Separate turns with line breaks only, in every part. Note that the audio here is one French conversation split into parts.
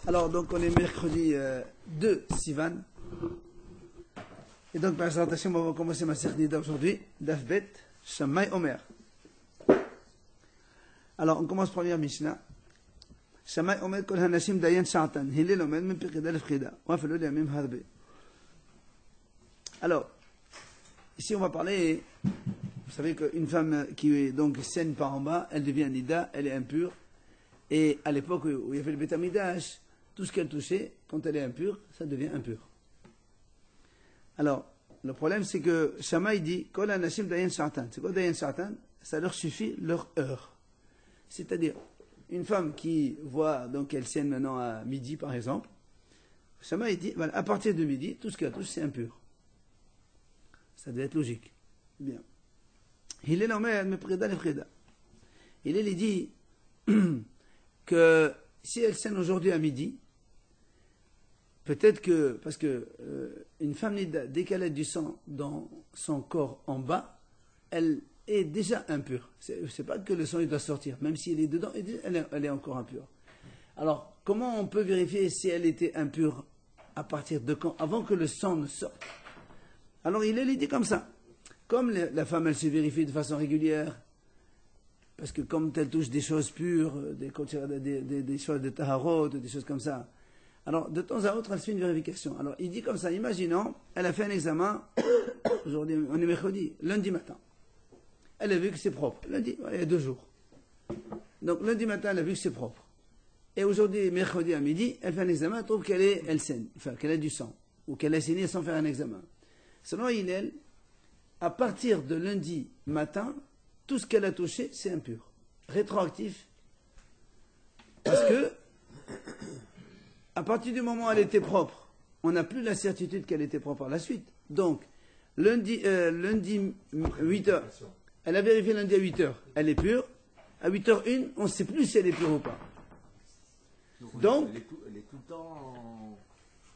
Alors, donc, on est mercredi 2 Sivan. Et donc, par présentation, on va commencer ma Nida aujourd'hui. Dafbet, Shammai Omer. Alors, on commence première Mishnah. Shammai Omer, Kol Hanashim Dayan Sha'atan. Hillel Omer, Min Pirkida Lefrida. Wafelo Liamim Harbe. Alors, ici, on va parler. Vous savez qu'une femme qui est donc saigne par en bas, elle devient Nida, elle est impure. Et à l'époque où il y avait le Beth Amidash, tout ce qu'elle touchait, quand elle est impure, ça devient impur. Alors, le problème, c'est que Shammai dit Kol Hanashim Dayan Sha'atan. C'est quoi Dayan Sha'atan? Ça leur suffit leur heure. C'est-à-dire, une femme qui voit, donc elle saigne maintenant à midi, par exemple, Shammai dit voilà, à partir de midi, tout ce qu'elle touche, c'est impur. Ça devait être logique. Bien. Il est l'omer, mais preda le freda. Il dit que si elle saigne aujourd'hui à midi, peut-être que, parce que une femme nida, dès qu'elle a du sang dans son corps en bas, elle est déjà impure. C'est pas que le sang il doit sortir, même s'il est dedans, elle est encore impure. Alors, comment on peut vérifier si elle était impure à partir de quand, avant que le sang ne sorte? Alors il dit comme ça. Comme la femme, elle se vérifie de façon régulière, parce que comme elle touche des choses pures, des choses de taharot, des choses comme ça, alors de temps à autre, elle fait une vérification. Alors il dit comme ça, imaginons, elle a fait un examen, aujourd'hui, on est mercredi, lundi matin. Elle a vu que c'est propre. Lundi, il y a 2 jours. Donc lundi matin, elle a vu que c'est propre. Et aujourd'hui, mercredi à midi, elle fait un examen, elle trouve elle saigne, enfin qu'elle a du sang, ou qu'elle a saigné sans faire un examen. Selon Hillel, à partir de lundi matin, tout ce qu'elle a touché, c'est impur. Rétroactif. Parce que, à partir du moment où elle était propre, on n'a plus la certitude qu'elle était propre par la suite. Donc, lundi 8h, elle a vérifié lundi à 8h, elle est pure. À 8h01, on ne sait plus si elle est pure ou pas. Donc
elle est tout le temps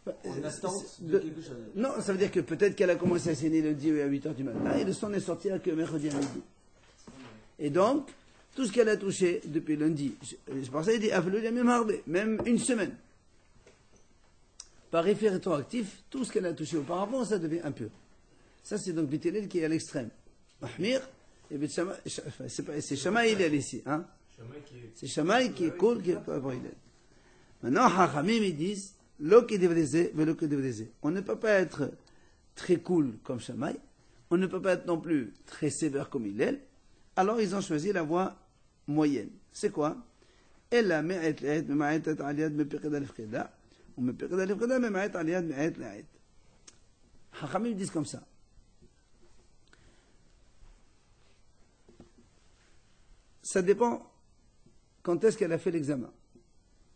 en attente de quelque chose.
Non, ça veut dire que peut-être qu'elle a commencé à saigner lundi à 8h du matin et le sang n'est sorti que mercredi à midi. Et donc, tout ce qu'elle a touché depuis lundi, c'est pour ça qu'il dit même une semaine. Par effet rétroactif, tout ce qu'elle a touché auparavant, ça devient impur. Ça, c'est donc Beth Hillel qui est à l'extrême. Mahmir, et c'est Shammai Hillel ici. Hein? C'est Shammai qui est cool, qui est pas Hillel. Maintenant, Hachamim, ils disent on ne peut pas être très cool comme Shammai, on ne peut pas être non plus très sévère comme Hillel. Alors ils ont choisi la voie moyenne. C'est quoi? Hachamim disent comme ça. Ça dépend quand est-ce qu'elle a fait l'examen.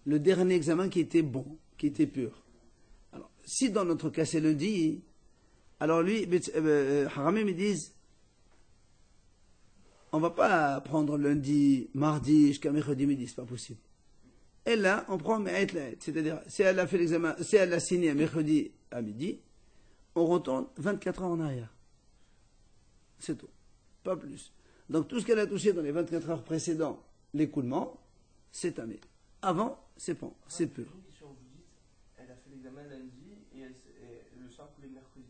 Le dernier examen qui était bon, qui était pur. Alors, si dans notre cas c'est lundi, alors lui, Haramim, ils disent, on ne va pas prendre lundi, mardi, jusqu'à mercredi midi, c'est pas possible. Et là, on prend Me'et La'et, c'est-à-dire, si elle a fait l'examen, si elle a signé mercredi à midi, on retourne 24 heures en arrière. C'est tout. Pas plus. Donc tout ce qu'elle a touché dans les 24 heures précédentes, l'écoulement, c'est tamé. Avant, c'est bon, c'est pur.
Vous dites, elle a fait l'examen lundi et le sang coulait mercredi.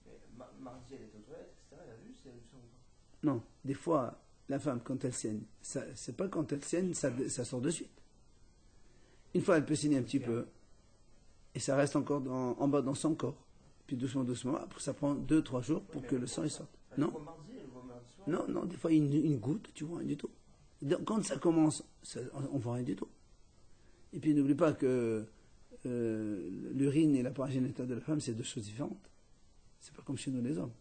Mais mardi, elle était aux toilettes, etc. Elle a vu si elle a du sang ou pas.
Non, des fois, la femme, quand elle saigne, c'est pas quand elle saigne, ça sort de suite. Une fois, elle peut saigner un petit peu, et ça reste encore en bas dans son corps. Puis doucement, après ça prend 2-3 jours pour que le sang il sorte.
Elle
Non.
voit mardi, elle voit mardi soir.
Non, des fois, une goutte, tu vois rien du tout. Donc, quand ça commence, on voit rien du tout. Et puis, n'oublie pas que l'urine et l'appareil génital de la femme, c'est 2 choses différentes. C'est pas comme chez nous les hommes.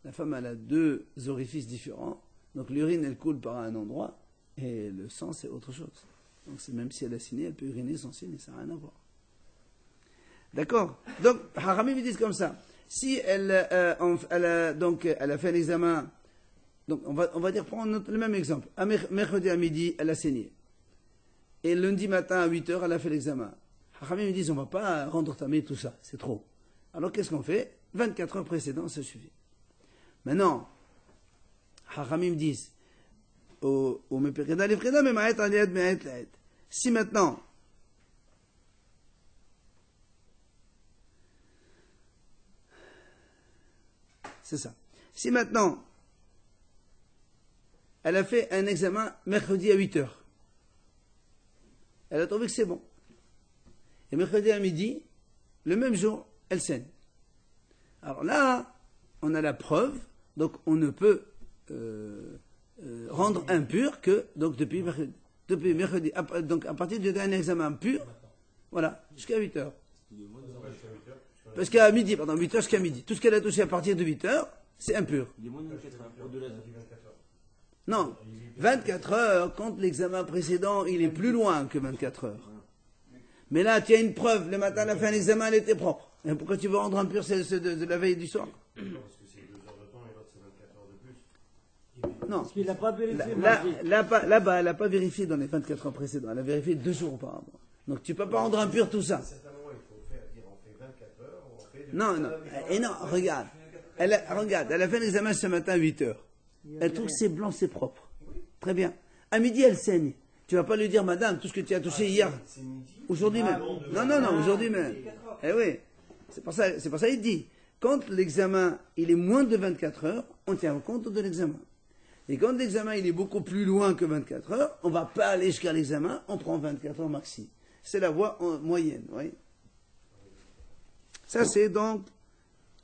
La femme, elle a 2 orifices différents. Donc, l'urine, elle coule par un endroit, et le sang, c'est autre chose. Donc, c'est même si elle a signé, elle peut uriner sans signer, ça n'a rien à voir. D'accord? Donc, Haramim, ils disent comme ça. Si elle a fait l'examen, donc on va dire, prendre le même exemple. Mercredi à midi, elle a saigné. Et lundi matin à 8h, elle a fait l'examen. Haramim, ils disent, on ne va pas rendre tamé tout ça, c'est trop. Alors, qu'est-ce qu'on fait? 24 heures précédentes, ça suffit. Maintenant, Haramim disent, si maintenant, C'est ça. Si maintenant, elle a fait un examen mercredi à 8 heures, elle a trouvé que c'est bon. Et mercredi à midi, le même jour, elle saigne. Alors là, on a la preuve, donc on ne peut rendre impur que donc depuis mercredi, donc à partir du dernier examen pur, voilà, jusqu'à 8 heures. Parce qu'à midi, pardon, 8 heures jusqu'à midi. Tout ce qu'elle a touché à partir de 8 heures, c'est impur.
Il est moins de 24 heures, au-delà de 24 heures.
Non, 24 heures, quand l'examen précédent, il est plus loin que 24 heures. Mais là, tu as une preuve, le matin, elle a fait un examen, elle était propre. Et pourquoi tu veux rendre impur celle de la veille et du soir?
Non, parce que c'est 2 heures de temps et l'autre c'est 24 heures de plus.
Non.
Parce qu'il n'a pas vérifié.
Là-bas, elle n'a pas vérifié dans les 24 heures précédents. Elle a vérifié 2 jours auparavant. Donc tu ne peux pas rendre impur tout ça.
Certainement, il faut faire dire on fait 24 heures, on fait...
Non, non. Et non, regarde. Elle a fait l'examen ce matin à 8 heures. Elle trouve que c'est blanc, c'est propre. Très bien. À midi, elle saigne. Tu ne vas pas lui dire, madame, tout ce que tu as touché hier, aujourd'hui même. Non, aujourd'hui même. Eh oui. C'est pour ça qu'il dit. Quand l'examen, il est moins de 24 heures, on tient compte de l'examen. Et quand l'examen, il est beaucoup plus loin que 24 heures, on ne va pas aller jusqu'à l'examen, on prend 24 heures maxi. C'est la voie moyenne, oui. Ça, c'est donc...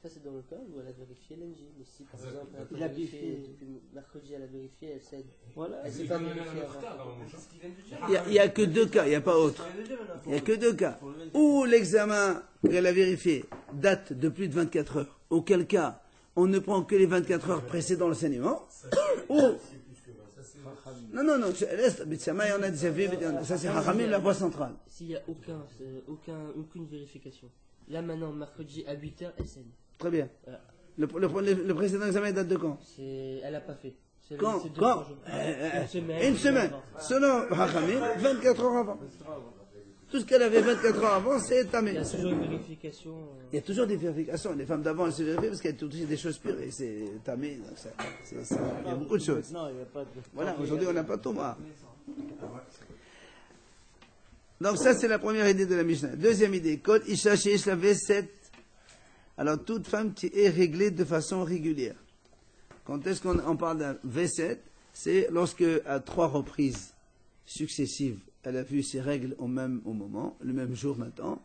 Ça, c'est dans le cas où elle a vérifié l'NJ. Mais si, par exemple, elle
Il a
a vérifié,
vérifié.
depuis mercredi, elle a vérifié, elle cède.
Voilà.
Elle s'est pas vérifiée avant.
Il n'y a que 2 cas, il n'y a pas autre. Il n'y a que 2 cas. Ou l'examen qu'elle a vérifié date de plus de 24 heures, auquel cas on ne prend que les 24 heures précédant l'enseignement, ou... Non, laisse, Bitsama, on a déjà vu, ça c'est Hachamim, la voie centrale.
S'il n'y a aucune vérification. Là, maintenant, mercredi à 8h, elle saigne.
Très bien.
Voilà.
Le précédent examen date de quand?
Elle n'a pas fait.
Quand?
C'est 2-3
Quand?
jours.
Une semaine. Selon Hachamim, 24 heures avant. Tout ce qu'elle avait 24 heures avant, c'est tamé.
Il y a toujours une vérification.
Il y a toujours des vérifications. Les femmes d'avant, elles se vérifient parce qu'elles touchent des choses pures. Et c'est tamé. Donc il y a beaucoup de choses.
Non, il n'y a pas de...
Voilà, aujourd'hui, on n'a pas tout moi. Donc ça, c'est la première idée de la Mishnah. Deuxième idée, Kol Isha Sheish la V7. Alors, toute femme qui est réglée de façon régulière. Quand est-ce qu'on parle d'un V7? C'est lorsque, à 3 reprises successives, elle a vu ses règles au moment, le même jour maintenant,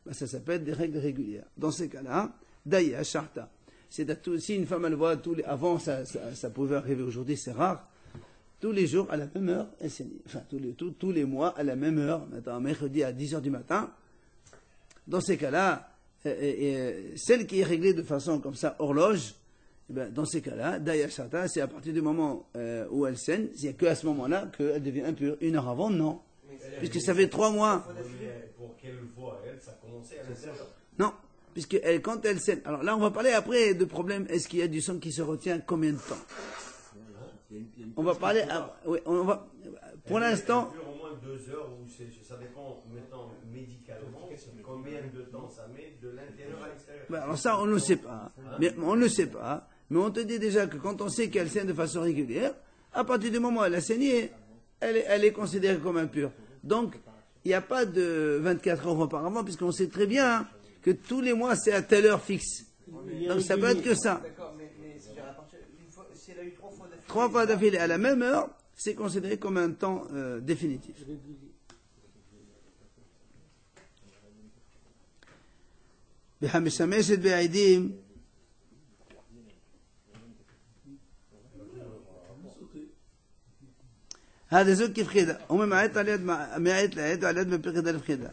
ben ça s'appelle des règles régulières. Dans ces cas-là, Daya Sharta. Si une femme, elle voit avant, ça pouvait arriver aujourd'hui, c'est rare. Tous les jours, à la même heure, elle saigne. Enfin, tous les mois, à la même heure, maintenant, mercredi à 10h du matin. Dans ces cas-là, celle qui est réglée de façon comme ça, horloge, dans ces cas-là, Daya Sharta, c'est à partir du moment où elle saigne, c'est qu'à ce moment-là qu'elle devient impure. 1 heure avant, non. Puisque ça fait 3 mois.
Pour qu'elle voit, elle, ça a commencé à l'intérieur.
Non, puisque quand elle saigne. Alors là, on va parler après de problème. Est-ce qu'il y a du sang qui se retient combien de temps? On va parler. Oui, pour l'instant.
Au moins 2 heures, ou ça dépend maintenant médicalement, combien de temps ça met de l'intérieur à l'extérieur.
Alors ça, on ne le sait pas. Mais on ne le sait pas. Mais on te dit déjà que quand on sait qu'elle saigne de façon régulière, à partir du moment où elle a saigné, elle est considérée comme impure. Donc, il n'y a pas de 24 heures auparavant, puisqu'on sait très bien que tous les mois, c'est à telle heure fixe. Donc, ça peut être que ça.
D'accord, mais c'est-à-dire à partir d'une fois, si elle a eu 3 fois d'affilée.
3 fois d'affilée à la même heure, c'est considéré comme un temps définitif. המשמשת בעדים هذا زوج كفخيدة هم معيت على يد معيت لعيد على يد من بخيدة الفخيدة.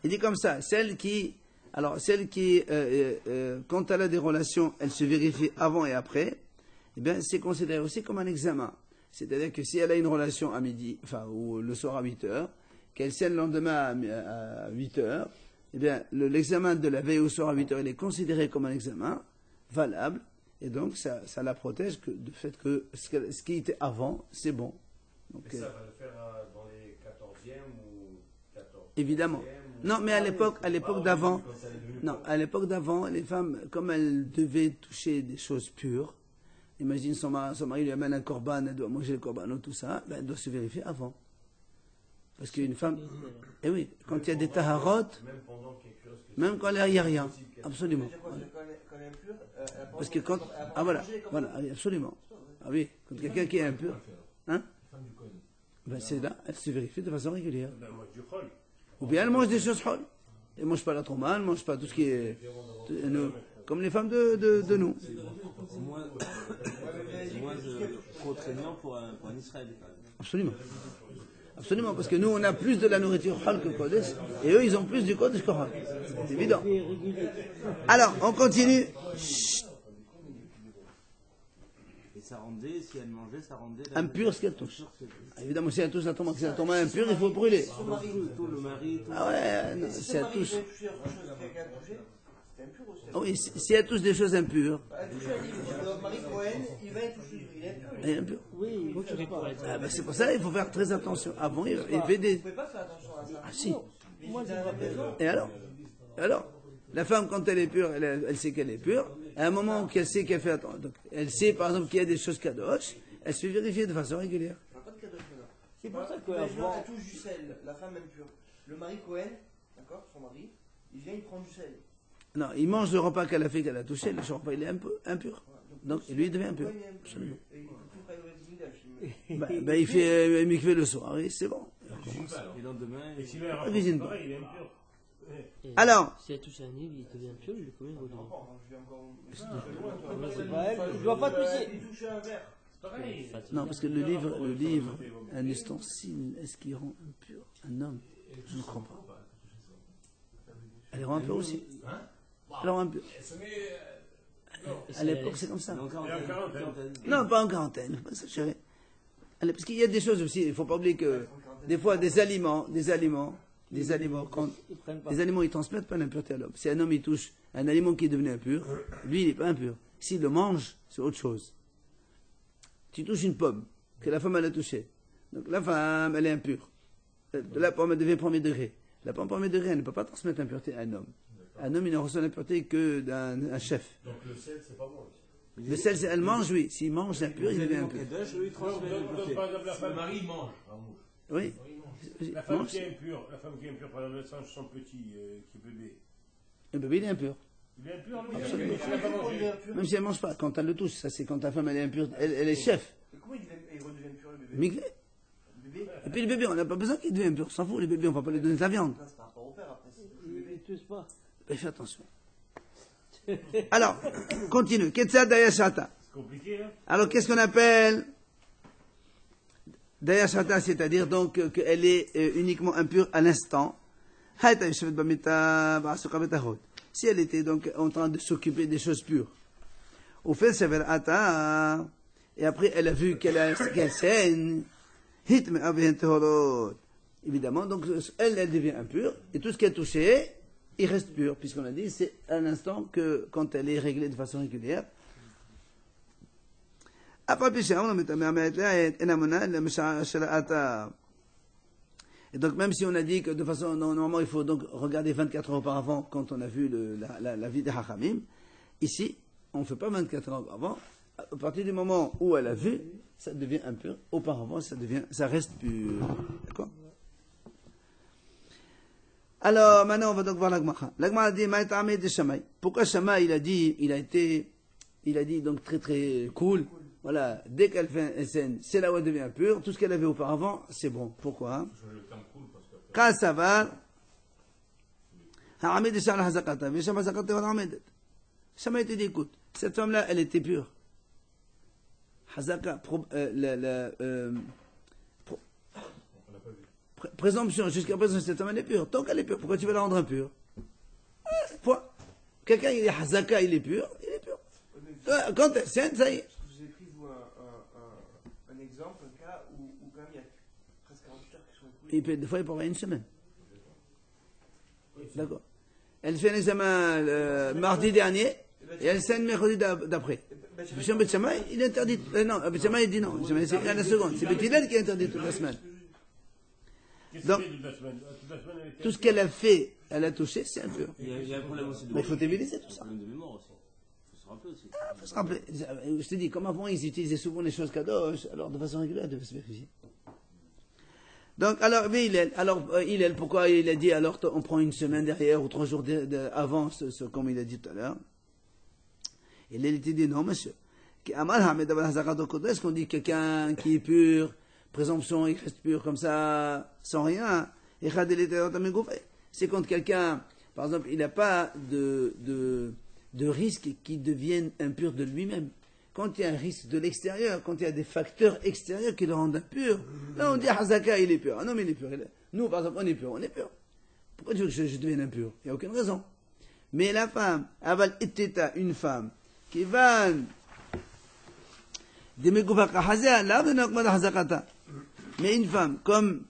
Il dit comme ça, celle qui quand elle a des relations, elle se vérifie avant et après, eh bien c'est considéré aussi comme un examen. C'est-à-dire que si elle a une relation à midi, enfin ou le soir à 8 heures, qu'elle saigne le lendemain à 8 heures, eh bien, l'examen de la veille au soir à 8 heures, il est considéré comme un examen valable, et donc ça la protège du fait que ce qui était avant, c'est bon. Donc,
mais ça va le faire dans les 14e ou 14e.
Évidemment. Non, mais à l'époque d'avant, les femmes, comme elles devaient toucher des choses pures, imagine son mari lui amène un korban, elle doit manger le korban, tout ça, ben, elle doit se vérifier avant. Parce qu'une femme, eh oui, quand il y a des taharot, même quand il n'y a rien, absolument.
Quand elle est impure, elle n'a pas
Parce que quand. Ah voilà, voilà, ah oui, absolument. Ah oui, quand quelqu'un qui est impur. Hein? Ben c'est là, elle se vérifie de façon régulière. Ou bien elle mange des choses folles. Elle ne mange pas la trauma, elle ne mange pas tout ce qui est. Comme les femmes de nous.
C'est moins contraignant pour un Israël.
Absolument. Absolument, parce que nous, on a plus de la nourriture hal que Kodesh, et eux, ils ont plus du Kodesh que hal. C'est évident. Alors, on continue. Chut.
Et ça rendait, si elle mangeait, ça rendait...
Impur ce qu'elle touche. Ah, évidemment, si elle touche la tomate, si elle tombe impure, il faut brûler.
Tout le mari, tout...
Ah ouais, non, si elle touche...
C'était impur aussi.
Ah oui, si elle touche des choses impures,
Elle touche un livre. Le mari Cohen, il va y toucher. Il est impur.
elle est impure.
Oui, faut que tu réponds.
Ah, ben, c'est pour ça qu'il faut faire très attention. Avant, il fait des...
Vous ne pouvez pas faire attention à ça.
Ah si.
Moi, j'ai la maison.
Et alors, la femme, quand elle est pure, elle sait qu'elle est pure. À un moment qu'elle sait qu'elle fait attention, donc, elle sait par exemple qu'il y a des choses kadosh, elle se fait vérifier de façon régulière.
Pas de cadeau de maintenant.
C'est pour ça que
Imaginons
avant,
qu'elle touche du sel, la femme impure. Le mari Cohen, d'accord, son mari, il vient, il prend du sel.
Non, il mange le repas qu'elle a fait, qu'elle a touché, le repas il est un peu impur.
Voilà.
Donc lui il devient impur.
Cohen, il est impur.
Absolument.
Et il peut plus faire le Zingdash.
Ben, il fait mikvé le soir, oui, c'est bon.
Et le lendemain,
Et s'il a un
Il cuisine
rapport
pas.
pareil, il est impur.
et
Alors,
si elle touche un livre, il devient impur, il est combien de
Je vais encore.
c'est pas elle, il doit pas toucher.
Il touche un verre.
Pareil.
non, parce que le livre, un ustensile, est-ce qu'il rend impur un homme? Je ne crois pas. Elle rend impur aussi. Elle rend impur. À l'époque, c'est comme ça.
il est encore
Il est en quarantaine.
Non, pas en quarantaine, pas ça, chérie. Allez, parce qu'il y a des choses aussi, il ne faut pas oublier que des fois, des aliments, quand
Ils prennent pas.
les aliments, ils transmettent pas l'impureté à l'homme. Si un homme, il touche un aliment qui est devenu impur, lui, il n'est pas impur. S'il le mange, c'est autre chose. Tu touches une pomme, que la femme, elle a touchée. Donc la femme, elle est impure. La pomme, elle devient premier degré. La pomme premier degré, elle ne peut pas transmettre l'impureté à un homme. Un homme, il ne reçoit l'impureté que d'un chef.
Donc le sel, c'est pas bon.
Le sel, elle mange, oui. S'il mange l'impur, il devient impur.
il transmet
Donc, par exemple, la femme,
mari mange.
Oui.
la femme
Mange.
qui est impure, par exemple, elle sent son petit qui est bébé.
Le bébé, il est impur.
Il est impur, lui.
Absolument.
Il n'a pas mangé.
Même si elle ne mange pas, quand elle le touche, ça c'est quand ta femme elle est impure, elle est chef.
Mais comment il redevient pur le bébé?
Migré.
Le bébé,
Et puis le bébé, on n'a pas besoin qu'il devienne impur. On s'en fout, les bébés, on ne va pas lui donner de la viande.
c'est par rapport au père après.
Ils touchent pas.
Mais fais attention. Alors, continue. Ketzad Dayashata.
C'est compliqué, hein?
Alors, qu'est-ce qu'on appelle Dayashata, c'est-à-dire donc qu'elle est uniquement impure à l'instant. Si elle était donc en train de s'occuper des choses pures. Au fait, ça veut dire, et après elle a vu qu'elle saigne. Évidemment, donc elle devient impure, et tout ce qu'elle touchait, il reste pur, puisqu'on a dit, c'est à l'instant que quand elle est réglée de façon régulière. Et donc même si on a dit que de façon normalement il faut donc regarder 24 heures auparavant quand on a vu la vie des Hachamim, ici on ne fait pas 24 heures auparavant. À partir du moment où elle a vu, ça devient impur. Auparavant, ça reste pur. D'accord? Alors maintenant on va donc voir l'Agmara. L'Agmara a dit Maïtamé de Shamaï. Pourquoi Shamaï il a dit donc très très cool. Voilà, dès qu'elle fait un scène, c'est là où elle devient pure. Tout ce qu'elle avait auparavant, c'est bon. Pourquoi? Quand ça va, Hamid de Shal Hazakata, mais Sham Hazakata wa Hamid. Shamaï te dit écoute, cette femme-là, elle était pure. Hazaka, présomption, jusqu'à présent, cette femme elle est pure. Tant qu'elle est pure, pourquoi tu veux la rendre impure? Point. Quelqu'un, il est Hazaka, il est pur, il est pur. Quand elle scène, ça y est.
Vous avez pris, vous, un exemple, un cas où quand même il y a presque 48 heures qui sont écoulées.
Et des fois, il peut y avoir une semaine. D'accord. Elle fait un examen le mardi dernier, et elle scène mercredi d'après. Monsieur Bet Shammai, il interdit. Non, Bet Shammai, il dit non. C'est à la seconde. C'est Bet Hillel qui interdit toute la semaine.
Qu'est-ce
Donc,
qu'elle fait toute la semaine? Toute la semaine, elle était
tout ce qu'elle a fait, elle a touché, c'est impur.
Il y a un problème aussi de
Mais il faut débiliser tout
un
ça.
problème de mémoire aussi. Il faut se rappeler aussi.
Il faut se rappeler. Je te dis, comme avant, ils utilisaient souvent les choses kadosh, alors de façon régulière, ils devaient se vérifier. Donc, alors, mais Hillel, pourquoi il a dit, alors on prend une semaine derrière ou 3 jours avant, comme il a dit tout à l'heure. Et là, il était dit, non, monsieur. Est-ce qu'on dit quelqu'un qui est pur, présomption, il reste pur comme ça, sans rien? C'est quand quelqu'un, par exemple, il n'a pas de risque qu'il devienne impur de lui-même. Quand il y a un risque de l'extérieur, quand il y a des facteurs extérieurs qui le rendent impur, là on dit Hazaka il est pur. Ah non mais il est pur. Nous par exemple on est pur, Pourquoi tu veux que je devienne impur? Il n'y a aucune raison. Mais la femme, aval etteta, une femme, qui va mais une femme, comme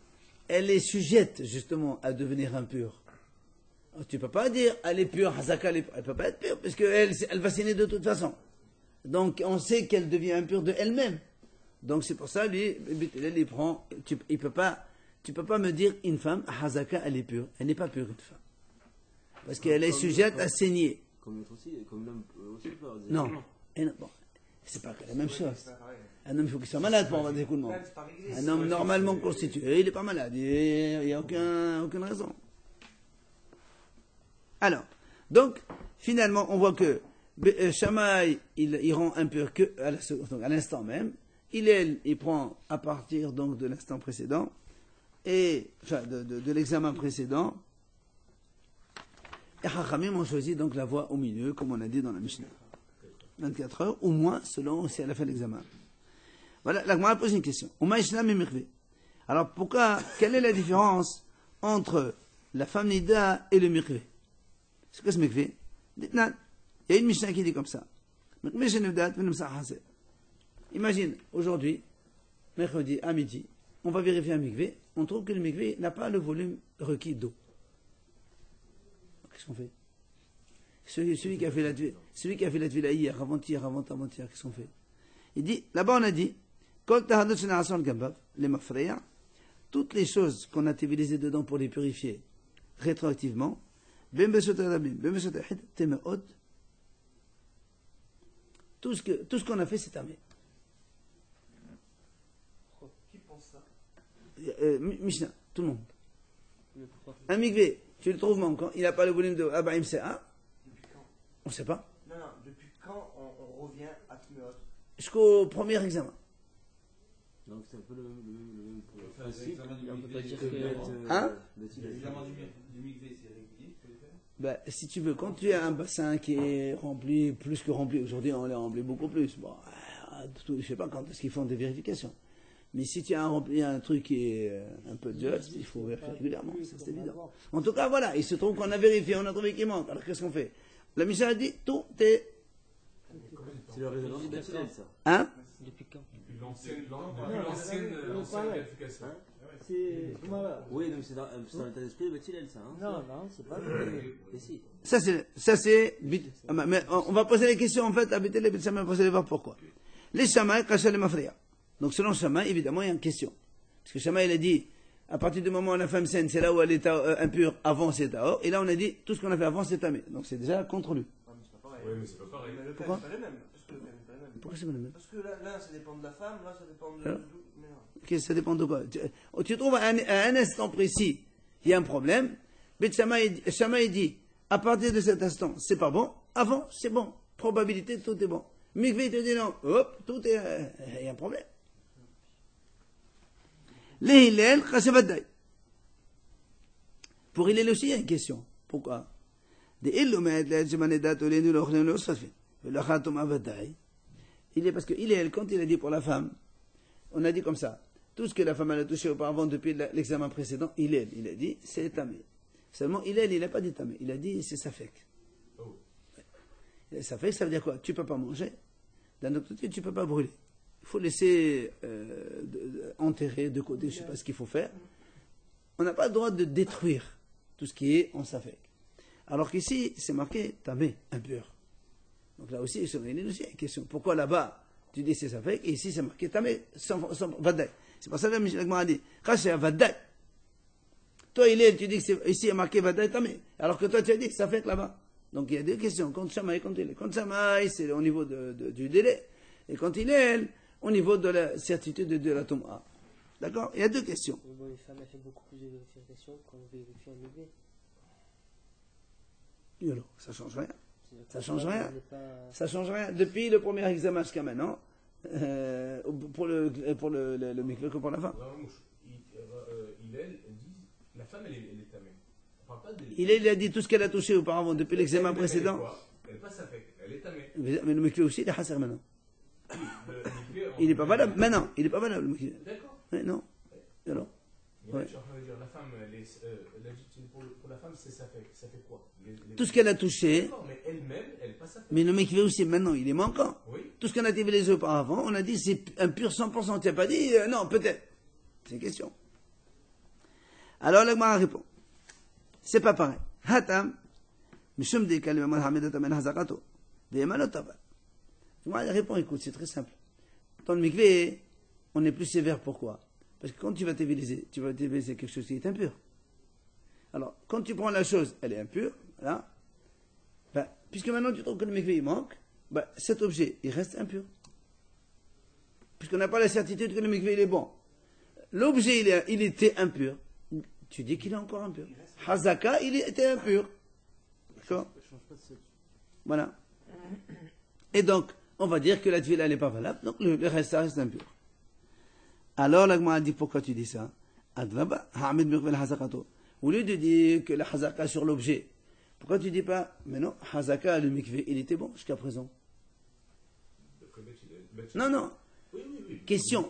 elle est sujette justement à devenir impure, tu ne peux pas dire elle est pure, Hazaka elle ne peut pas être pure, parce qu'elle va saigner de toute façon. Donc on sait qu'elle devient impure de elle-même. Donc c'est pour ça, lui, il prend, tu peux pas me dire une femme, Hazaka elle est pure. Elle n'est pas pure une femme. Parce qu'elle est sujette à saigner.
Comme l'homme aussi peut dire.
Non. Bon, c'est pas la même chose. Un homme, il faut qu'il soit malade pour avoir des écoulements. Un homme normalement constitué, il n'est pas malade. Il n'y a aucune raison. Alors, donc, finalement, on voit que Shammai, il rend impur que à l'instant même. Il prend à partir donc de l'instant précédent, et enfin de l'examen précédent. Et Chachamim ont choisi donc la voie au milieu, comme on a dit dans la Mishnah. 24 heures, au moins, selon si elle a fait l'examen. Voilà, la Gemara pose une question. Alors pourquoi, quelle est la différence entre la femme nida et le mikvé? C'est quoi ce mikvé? Il y a une Mishnah qui dit comme ça. Imagine, aujourd'hui, mercredi à midi, on va vérifier un mikvé, on trouve que le mikvé n'a pas le volume requis d'eau. Qu'est-ce qu'on fait? Celui qui a fait la tvila hier, avant-hier, avant-hier, qu'est-ce qu'on fait? Il dit, là-bas on a dit, toutes les choses qu'on a tévilisées dedans pour les purifier rétroactivement, tout ce qu'on a fait, c'est tamé.
Qui pense ça?
Mishnah, tout le monde. Un mikvé, tu le trouves manquant, il n'a pas le volume de Abaim Se'a.
Depuis quand?
On ne sait pas.
Non, depuis quand on revient à Tmeot?
Jusqu'au premier examen.
Donc c'est un peu le même principe.
On peut pas dire que.
L'examen du mikvé, c'est régulier, tu peux le faire?
Ben, si tu veux, quand tu as un bassin qui est rempli, plus que rempli, aujourd'hui on l'a rempli beaucoup plus. Bon, je ne sais pas quand est-ce qu'ils font des vérifications. Mais si tu as rempli un truc qui est un peu juste, il faut vérifier régulièrement, ça c'est évident. En tout cas, voilà, il se trouve qu'on a vérifié, on a trouvé qu'il manque. Alors qu'est-ce qu'on fait? La Mishnah a dit, tout est...
C'est le raisonnement de Bethilel, ça.
Hein?
Depuis quand?
L'ancienne vérification.
C'est. Voilà.
Oui, donc c'est dans l'état d'esprit de Bethilel, ça. Hein.
Non, c'est pas.
Et si.
Ça c'est... Mais on va poser les questions, en fait, à Bethel et Bethel, on va poser les voir pourquoi. Les Shammai, Kachal et Mafria. Donc selon Shammai, évidemment, il y a une question. Parce que Shammai, il a dit, à partir du moment où la femme saine, c'est là où elle est impure, avant c'est Tahor. Et là, on a dit, tout ce qu'on a fait avant, c'est Tamé. Donc c'est déjà contre lui.
Non, mais c'est pas pareil.
Oui, mais c'est pas pareil.
Mais le cas,
Pourquoi?
c'est pas le même. Parce que le cas, c'est pas le même.
Pourquoi c'est pas le même?
Parce que là, ça dépend de la femme, là, ça dépend de.
Alors
Mais non.
Ok, ça dépend de quoi? Tu trouves à un instant précis, il y a un problème. Mais Shammai dit, à partir de cet instant, c'est pas bon. Avant, c'est bon. Probabilité, tout est bon. Mikvé te dit non. Hop, tout est... il y a un problème. Les Hillel, Chashavadai. Pour Hillel aussi, il y a une question. Pourquoi? Il est parce que Hillel, quand il a dit pour la femme, on a dit comme ça, tout ce que la femme a touché auparavant depuis l'examen précédent, il a dit, c'est tamé. Seulement, il n'a pas dit tamé, il a dit, c'est safek.
Oh.
Safek, ça veut dire quoi? Tu ne peux pas manger. D'un autre côté, tu ne peux pas brûler. Il faut laisser enterrer de côté, je ne sais pas ce qu'il faut faire. On n'a pas le droit de détruire tout ce qui est en safek. Alors qu'ici, c'est marqué tamé, impur. Donc là aussi, il y a une question. Pourquoi là-bas, tu dis c'est safek, et ici c'est marqué tamé, sans vadaï. C'est pour ça que la Mishnah a dit, c'est vadaï. Toi, tu dis que ici il y a marqué vadaï tamé, alors que toi tu as dit que safek là-bas. Donc il y a deux questions, contre Shammai et contre Hillel. Contre Shammai, c'est au niveau du délai, et contre Hillel, au niveau de la certitude de la Touma. D'accord? Il y a deux questions.
Mais bon, les femmes, elles font beaucoup plus de vérifications quand on vérifie un bébé.
Et alors, ça change rien. Ça change rien.
Elle n'est pas-
Ça change rien. Depuis le premier examen jusqu'à maintenant, pour le mikveh que pour la femme.
Elle dit, la femme, elle est tamée. On parle pas de...
Il a dit tout ce qu'elle a touché auparavant depuis l'examen précédent.
Elle n'est pas safek, elle est tamée.
Mais le mikveh aussi, il est hasser maintenant. Il n'est pas valable. Maintenant, il n'est pas valable le mikveh.
D'accord.
Mais non. Alors.
Mais
Ouais.
là, je suis en train de dire, la femme, pour la femme, c'est safek. Ça fait quoi
Tout ce qu'elle a touché,
D'accord, mais elle-même, elle n'est pas safek.
mais le mikveh aussi, maintenant, il est manquant.
Oui.
Tout ce qu'on a développé les auparavant, on a dit c'est un pur 100%. Tu n'as pas dit non, peut-être. C'est une question. Alors, la Gemara répond. C'est pas pareil. Hatam, mishum de kalim hamidata men hazakato, de emanotava. La Gemara répond, écoute, c'est très simple. Dans le mikveh, on est plus sévère. Pourquoi? Parce que quand tu vas t'éviliser quelque chose qui est impur. Alors, quand tu prends la chose, elle est impure, là, ben, puisque maintenant tu trouves que le mikveh il manque, ben, cet objet, il reste impur. Puisqu'on n'a pas la certitude que le mikveh il est bon. L'objet, il était impur. Tu dis qu'il est encore impur. Hazaka, il était impur. D'accord? Voilà. Et donc, on va dire que la tvila n'est pas valable, donc le reste, ça reste impur. Alors, la Gemara dit, pourquoi tu dis ça? Adraba, ha'amid mirvel hazakato. Au lieu de dire que la hazaka sur l'objet, pourquoi tu dis pas, mais non, hazaka, le mikveh, il était bon jusqu'à présent? Non, non. Question.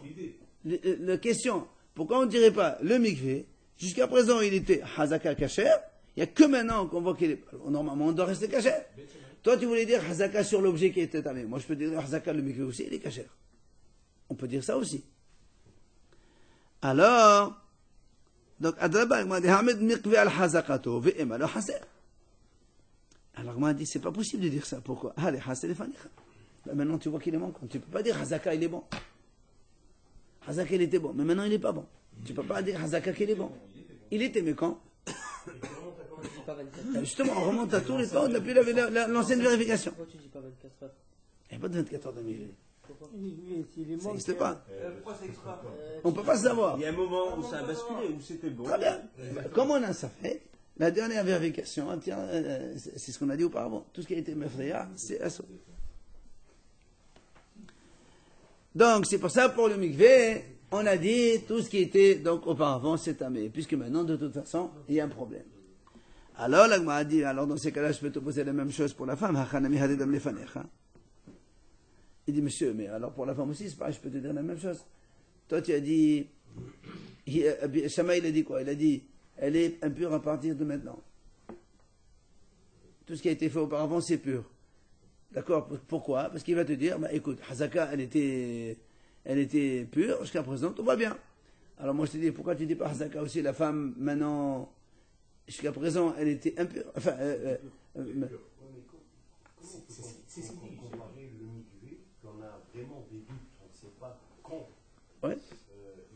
La question. Pourquoi on ne dirait pas le mikveh, jusqu'à présent il était hazaka kasher, il n'y a que maintenant qu'on voit qu'il est. Normalement on doit rester kasher. Toi tu voulais dire hazaka sur l'objet qui était tamé. Moi je peux dire hazaka le mikveh aussi, il est kasher. On peut dire ça aussi. Alors, donc adraba, il m'a dit Hamid mikveh al hazakato, ve'ema le haser. Alors il m'a dit c'est pas possible de dire ça. Pourquoi? Allez, haser les fanicha. Maintenant tu vois qu'il est manquant. Tu ne peux pas dire hazaka il est bon. Hazaka il était bon, mais maintenant il n'est pas bon. Tu ne peux pas dire Hazaka qu'il est bon. Il était, mais quand? Justement, on remonte à tous les temps depuis l'ancienne vérification.
Pourquoi tu dis pas 24 heures?
Il n'y a pas de 24 heures de mikveh. Ça n'existe
Ça
pas.
Pourquoi ça existe pas?
On ne peut pas savoir.
Il y a un moment où ça a basculé, où c'était bon.
Très bien. Comme on a ça fait, la dernière vérification, c'est ce qu'on a dit auparavant. Tout ce qui a été mefreya, c'est assaut. Donc, c'est pour ça, pour le mikveh, on a dit tout ce qui était donc auparavant, c'est tamé. Puisque maintenant, de toute façon, il y a un problème. Alors, la Gemara a dit, alors dans ces cas-là, je peux te poser la même chose pour la femme. Il dit, monsieur, mais alors pour la femme aussi, c'est pareil, je peux te dire la même chose. Toi, tu as dit, Shama, il a dit quoi? Il a dit, elle est impure à partir de maintenant. Tout ce qui a été fait auparavant, c'est pur. D'accord? Pourquoi? Parce qu'il va te dire, bah, écoute, Hazaka, elle était pure, jusqu'à présent, tout va bien. Alors moi je te dis, pourquoi tu dis pas Hazaka aussi, la femme, maintenant, jusqu'à présent, elle était impure. Enfin,
C'est ce qui comparer le mikveh, qu'on a vraiment des doutes, on ne sait pas quand
ouais,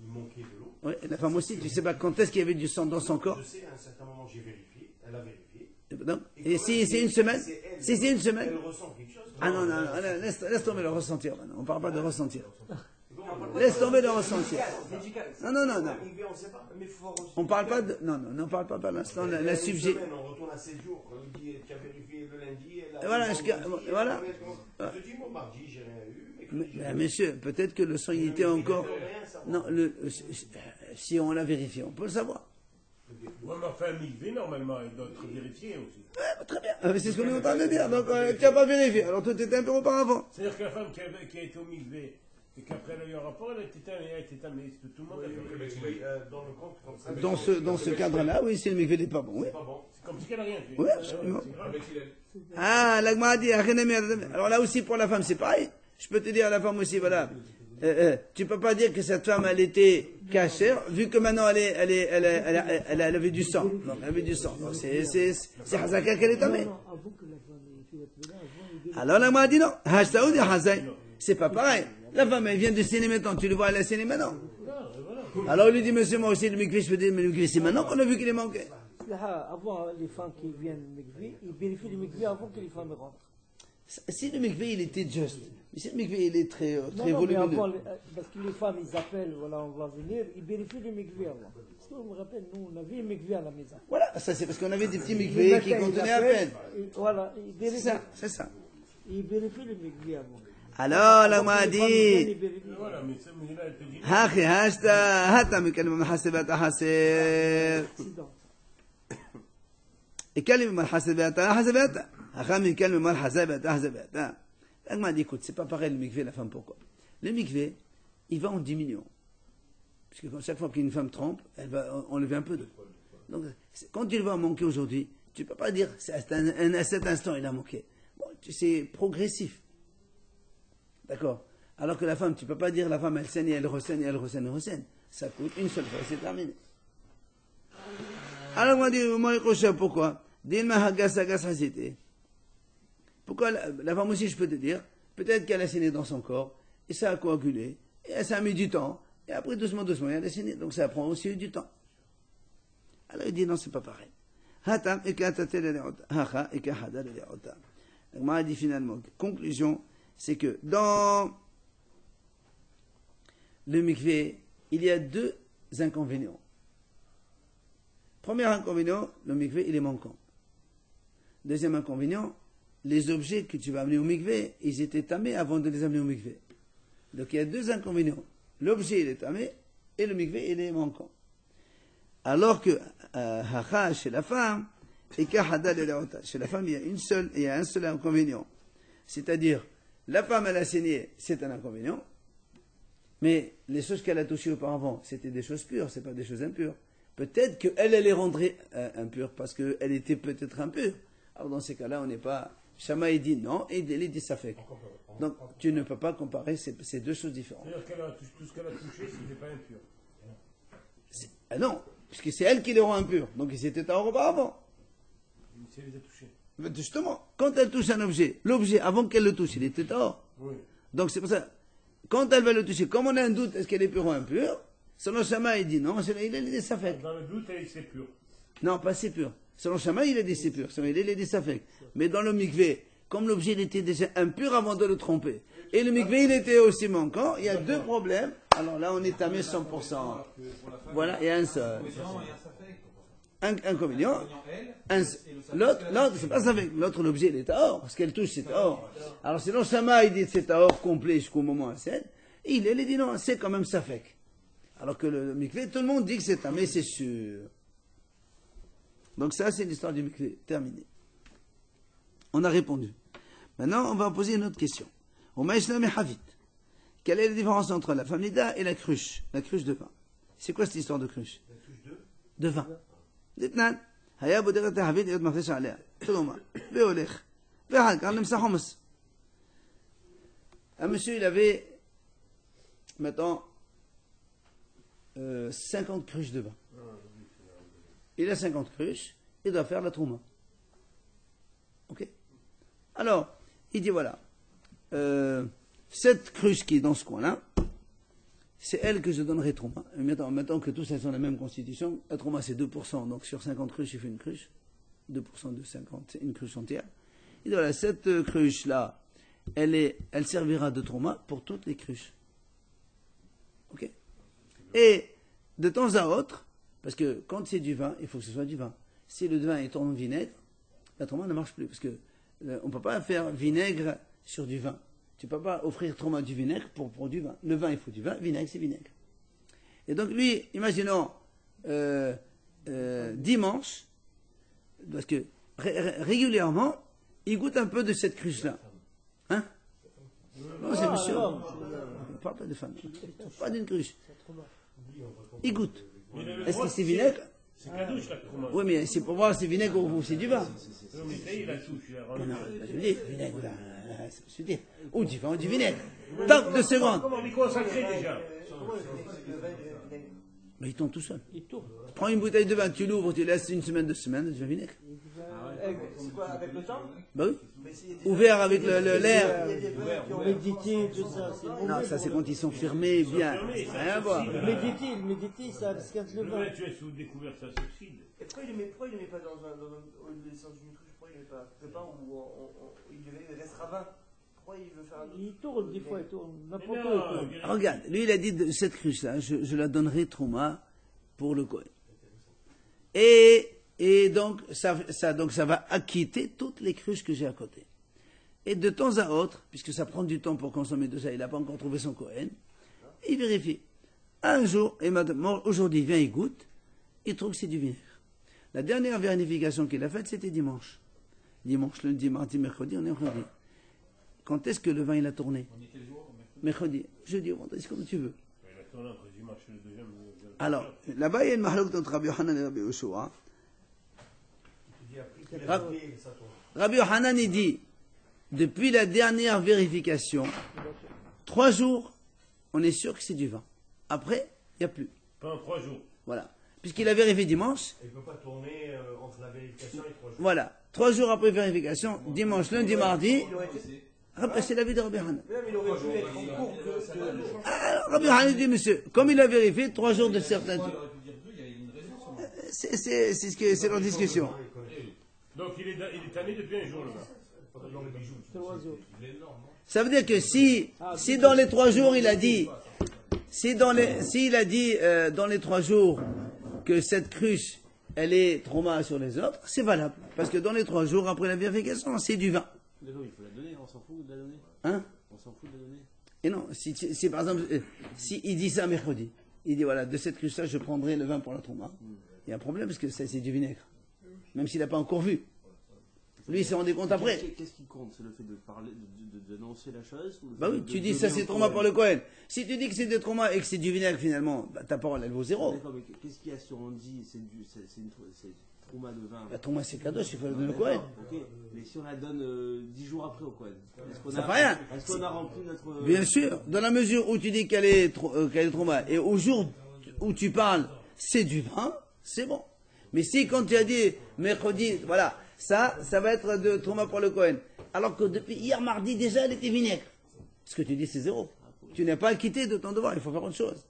il manquait de l'eau.
ouais, et la femme aussi, tu sais pas quand est-ce qu'il y avait du sang dans son corps.
Je sais, à un certain moment, j'ai vérifié, elle a vérifié.
Donc, et si c'est une semaine, si c'est une semaine,
Elle ressent quelque chose.
ah non, non, non, laisse tomber le ressentir maintenant. On parle pas de ressentir. Laisse tomber le ressentir. Non, non, non, non.
On sait pas.
Mais faut avoir aussi.
On parle pas de, non, non, on parle pas pour l'instant, la subjet.
On retourne à 7 jours, quand il dit tu as vérifié le lundi.
Et voilà, voilà.
Je dis, moi, mardi, j'ai rien eu.
Mais, monsieur, peut-être que le sang il était encore. Non, si on l'a vérifié, on peut le savoir.
Ouais, mais enfin, un mikveh, normalement, il doit être vérifié aussi.
Ouais, très bien. Mais c'est ce qu'on est en train de dire. Donc, tu n'as pas vérifié. Alors, toi, tu étais un peu auparavant.
C'est-à-dire que la femme qui a été au mikveh, et qu'après elle a eu un rapport, elle a été tamée. Tout le monde a fait.
Dans le compte, comme ça.
Dans ce cadre-là, oui, si le mikveh n'est pas bon. Oui.
C'est comme si elle n'a rien fait.
Oui, absolument.
C'est grave.
Ah, l'agma dit, alors là aussi, pour la femme, c'est pareil. Je peux te dire à la femme aussi, voilà. Tu peux pas dire que cette femme, elle était cachère, vu que maintenant elle avait du sang. Donc, elle avait du sang. Donc, c'est Hazaka qu'elle est tamée. Alors, l'agma a dit non. Hashtaoud et Hazay. C'est pas pareil. La femme, elle vient de saigner maintenant. Tu le vois, elle a saigné maintenant. Alors, il lui dit, monsieur, moi aussi, le mikveh, je peux dire, mais le mikveh, c'est maintenant qu'on a vu qu'il est manqué.
Avant les femmes qui viennent au mikveh, ils vérifient le mikveh avant que les femmes rentrent.
Si le mikvé il était juste, mais si le mikvé il est très
Non, mais
volumineux.
avant, parce que les femmes, ils appellent, voilà, on va venir, ils vérifient le mikvé avant. Parce que je me rappelle, nous, on avait un mikvé à la maison.
Voilà, ça c'est parce qu'on avait des petits
Le
mikvés qui
matin, ils
contenaient à
appellent,
peine.
et voilà, ils
C'est
vérifient.
ça, c'est ça.
Ils vérifient le mikvé avant.
Alors, la m'a
Les femmes viennent,
dit,
ils vérifient.
voilà, mais ça, mais là, elle te dit.
هاخي هاشتا هاتا مكلمة من حاسباتها حاسب
Accident.
كلمة من حاسباتها حاسباتها أخامي كلمة من حاسباتها حاسباتها. Elle m'a dit, écoute, c'est pas pareil le mikvé, la femme, pourquoi? Le mikvé, il va en diminuant. Parce que chaque fois qu'une femme trempe, elle va enlever un peu d'eau. Donc, quand il va manquer aujourd'hui, tu peux pas dire, à cet instant, il a manqué. Bon, c'est progressif. D'accord? Alors que la femme, tu peux pas dire, la femme, elle saigne, elle ressaigne, elle ressaigne, elle ressaigne. Ça coûte une seule fois, c'est terminé. Alors, moi, pourquoi? Dis-moi, hagas, hagas, hasité. Pourquoi la femme aussi, je peux te dire, peut-être qu'elle a saigné dans son corps, et ça a coagulé, et ça a mis du temps, et après, doucement, doucement, elle a saigné, donc ça prend aussi du temps. Alors il dit, non, c'est pas pareil. Hatam, et hacha, et donc, m'a dit finalement, conclusion, c'est que dans le mikvé, il y a deux inconvénients. Premier inconvénient, le mikvé, il est manquant. Deuxième inconvénient, les objets que tu vas amener au mikvé, ils étaient tamés avant de les amener au mikvé. Donc il y a deux inconvénients. L'objet, il est tamé, et le mikvé, il est manquant. Alors que, hacha, chez la femme, et kahada chez la femme, il y a un seul inconvénient. C'est-à-dire, la femme, elle a saigné, c'est un inconvénient, mais les choses qu'elle a touchées auparavant, c'était des choses pures, c'est pas des choses impures. Peut-être qu'elle les rendrait impures, parce qu'elle était peut-être impure. Alors dans ces cas-là, on n'est pas... Shamaï dit non, et Deli dit ça fait. Donc, tu ne peux pas comparer ces deux choses différentes.
C'est-à-dire que tout ce qu'elle a touché, ce n'est pas impur.
Non, puisque c'est elle qui les rend impurs. Donc, ils étaient à auparavant.
Si elle les a touchés.
Mais justement, quand elle touche un objet, l'objet, avant qu'elle le touche, il était or.
Oui.
Donc, c'est pour ça, quand elle va le toucher, comme on a un doute, est-ce qu'elle est pure ou impure? Selon Shama, il dit non, il a dit ça fait.
Dans le doute, c'est pur.
Non, pas c'est pur. Selon Shama, il a dit c'est pur. Selon il a dit ça fait. Mais dans le mikvé, comme l'objet il était déjà impur avant de le tromper, et le mikvé il était aussi manquant, il y a deux problèmes. Alors là, on est tamé 100%. Voilà, il y a un seul. Un inconvénient. L'autre, c'est pas ça fait. L'autre, l'objet, il est à or. Ce qu'elle touche, c'est à or. Alors, selon Shama, il dit c'est à or complet jusqu'au moment à 7. Il dit non, c'est quand même ça fait. Alors que le mikvé, tout le monde dit que c'est tamé, c'est sûr. Donc ça, c'est l'histoire du mikvé. Terminé. On a répondu. Maintenant, on va poser une autre question. Au Maïslam et Havit. Quelle est la différence entre la famida et la cruche de vin? C'est quoi cette histoire de cruche? La cruche de vin. Dites-nous. Haya bouderet Havit et Mafresh Alea. Toloma. Beolech. Behal, car l'imsa homus. Un monsieur, il avait, maintenant, 50 cruches de vin. Il a 50 cruches, il doit faire la trouma. Ok? Alors, il dit voilà, cette cruche qui est dans ce coin-là, c'est elle que je donnerai trouma. Maintenant que tous elles ont la même constitution, la trouma c'est 2%, donc sur 50 cruches, il fait une cruche. 2% de 50, c'est une cruche entière. Il dit voilà, cette cruche-là, elle servira de trouma pour toutes les cruches. Ok? Et de temps à autre, parce que quand c'est du vin, il faut que ce soit du vin. Si le vin est en vinaigre, la trouma ne marche plus. Parce que on ne peut pas faire vinaigre sur du vin. Tu ne peux pas offrir trouma du vinaigre pour du vin. Le vin, il faut du vin. Vinaigre, c'est vinaigre. Et donc lui, imaginons dimanche, parce que régulièrement, il goûte un peu de cette cruche-là. Hein? Non, c'est monsieur. On ne parle pas de femme. Pas d'une cruche. Il goûte. Est-ce que c'est vinaigre?
C'est cadouche, la trouma.
Oui, mais c'est pour voir si c'est vinaigre ou c'est du vin.
Oui, mais ça, il la touche.
Non, je veux dire, vinaigre, là, je veux dire. Ou du vin ou du vinaigre. Top, 2 secondes.
Comment on est consacré déjà?
Mais il tourne tout seul.
Il tourne.
Prends une bouteille de vin, tu l'ouvres, tu laisses une semaine, 2 semaines, ça devient vinaigre.
C'est quoi, avec le temps?
Bah oui. Ouvert avec l'air.
Méditer, tout ça, c'est bon.
Non, ça c'est quand ils sont fermés, bien. Rien à voir.
Méditer, ça risque de le vin.
Tu es sous découvert, ça suicide.
Et pourquoi il ne le met pas dans un l'essence du micro, pourquoi il n'est pas quelque part où il restera 20? Pourquoi il veut faire un autre?
Il tourne, des fois, il tourne. N'importe où,
Mais
il
non,
tourne.
Regarde, lui il a dit de cette cruche-là, je la donnerai Trouma pour le Kohen. Et donc ça va acquitter toutes les cruches que j'ai à côté. Et de temps à autre, puisque ça prend du temps pour consommer tout ça, il n'a pas encore trouvé son Kohen, il vérifie. Un jour, et aujourd'hui il vient, il goûte, il trouve que c'est du vinaigre. La dernière vérification qu'il a faite, c'était dimanche. Dimanche, lundi, mardi, mercredi, on est mercredi. Quand est-ce que le vin il a tourné?
On est quel jour?
Mercredi, jeudi, vendredi, comme tu veux.
Il a tourné entre dimanche et le deuxième.
Alors, là-bas, il y a une mahalouk entre Rabbi Yohanan et Rabbi Yoshua.
Il dit après qu'il a goûté, ça tourne.
Rabbi Yohanan, il dit, depuis la dernière vérification, 3 jours, on est sûr que c'est du vin. Après, il n'y a plus.
Pendant 3 jours.
Voilà. Puisqu'il a vérifié dimanche,
Il ne peut pas tourner entre la vérification et 3 jours.
voilà. 3 jours après vérification, dimanche, lundi, mardi, après c'est la vie de Rabbi Yohanan.
Mais il aurait pu être en cours de.
Alors, Rabbi Yohanan dit, monsieur, comme il a vérifié, 3 jours de certains.
Il aurait pu dire 2, il y a une raison sûrement.
C'est leur discussion.
Donc il est tanné depuis un jour, le gars.
Dans les bijoux, il est énorme, non?
Ça veut dire que si dans les 3 jours, il a dit, s'il a dit dans les 3 jours que cette cruche, elle est trauma sur les autres, c'est valable. Parce que dans les 3 jours, après la vérification, c'est du vin.
D'accord, il faut la donner, on s'en fout de la donner.
Hein?
On s'en fout de la donner.
Et non, si par exemple, si il dit ça mercredi, il dit voilà, de cette cruche-là, je prendrai le vin pour la trauma. Il y a un problème parce que c'est du vinaigre. Même s'il n'a pas encore vu. Lui, il s'est rendu compte après.
Qu'est-ce qui compte? C'est le fait de parler, d'annoncer la chose ou le
Bah
fait
oui,
de
tu dis
donner
ça c'est
au
trauma
Kohen?
pour le Kohen. Si tu dis que c'est des traumas et que c'est du vinaigre finalement, bah, ta parole elle vaut 0.
D'accord, mais qu'est-ce qu'il y a si on dit c'est trauma de vin?
La trauma c'est cadeau, il faut le donner au Kohen.
Ok, mais si on la donne 10 jours après au Kohen,
Ça fait rien.
Est-ce qu'on a rempli notre.
Bien sûr, dans la mesure où tu dis qu'elle est trauma et au jour où tu parles c'est du vin, c'est bon. Mais si quand tu as dit mercredi, voilà, ça va être de trauma pour le Kohen. Alors que depuis hier mardi déjà elle était vinaigre. Ce que tu dis c'est 0. Tu n'es pas acquitté de ton devoir, il faut faire autre chose.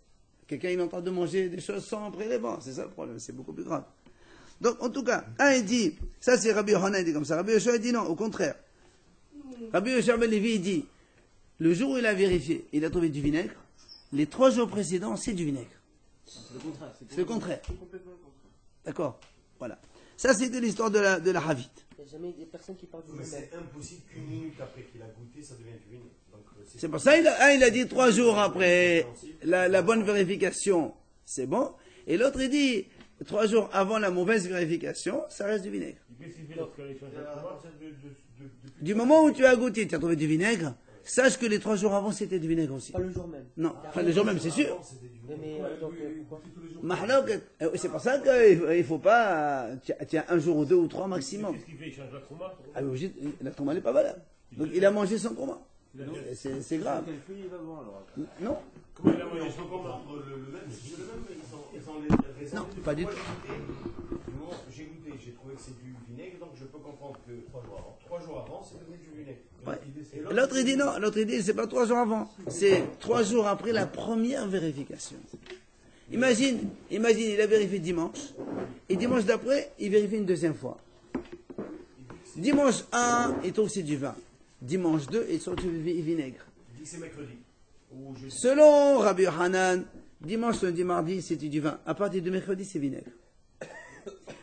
Quelqu'un il est en train de manger des choses sans prélèvement, c'est ça le problème, c'est beaucoup plus grave. Donc en tout cas, un il dit, ça c'est Rabbi Yohanan il dit comme ça, Rabbi Yoshua il dit non, au contraire. Rabbi Yoshua ben Levi il dit, le jour où il a vérifié, il a trouvé du vinaigre, les 3 jours précédents c'est du vinaigre.
C'est le contraire.
C'est le contraire. D'accord. Voilà. Ça, c'était l'histoire de la Havite.
Il n'y a jamais des personnes qui parlent du
Mais
vinaigre.
c'est impossible qu'une minute après qu'il a goûté, ça devient du vinaigre. Donc,
C'est pour ça il a dit 3 jours après la bonne vérification, c'est bon. Et l'autre, il dit 3 jours avant la mauvaise vérification, ça reste du vinaigre.
Qu'est-ce qu'il fait lorsqu'elle est changée de trauma?
Du moment où tu as goûté, tu as trouvé du vinaigre, sache que les 3 jours avant, c'était du vinaigre aussi.
Pas le jour même.
Non, enfin le jour même, c'est sûr.
Mais donc, pourquoi?
Mahlok, c'est pour ça qu'il ne faut pas. Tu as un jour ou 2 ou 3 maximum.
Qu'est-ce qu'il fait? Il change la trauma?
Ah, mais la trauma n'est pas valable. Donc il a mangé son trauma. C'est grave.
Quel fruit il va boire alors?
Non,
Comment il a mangé son trauma?
le même, ils ont les raisons.
non, pas du tout.
Du moment où j'ai goûté, j'ai trouvé que c'est du vinaigre, donc je peux comprendre que 3 jours avant, c'est devenu du vinaigre.
Ouais. L'autre il dit non, l'autre il dit c'est pas 3 jours avant, c'est 3 jours après la première vérification. Imagine, il a vérifié dimanche, et dimanche d'après, il vérifie une deuxième fois. Dimanche 1, il trouve que c'est du vin. Dimanche 2, il trouve du vinaigre.
Il dit que c'est mercredi. Ou jeudi.
Selon Rabbi Yohanan, dimanche, lundi, mardi, c'était du vin. À partir de mercredi, c'est vinaigre.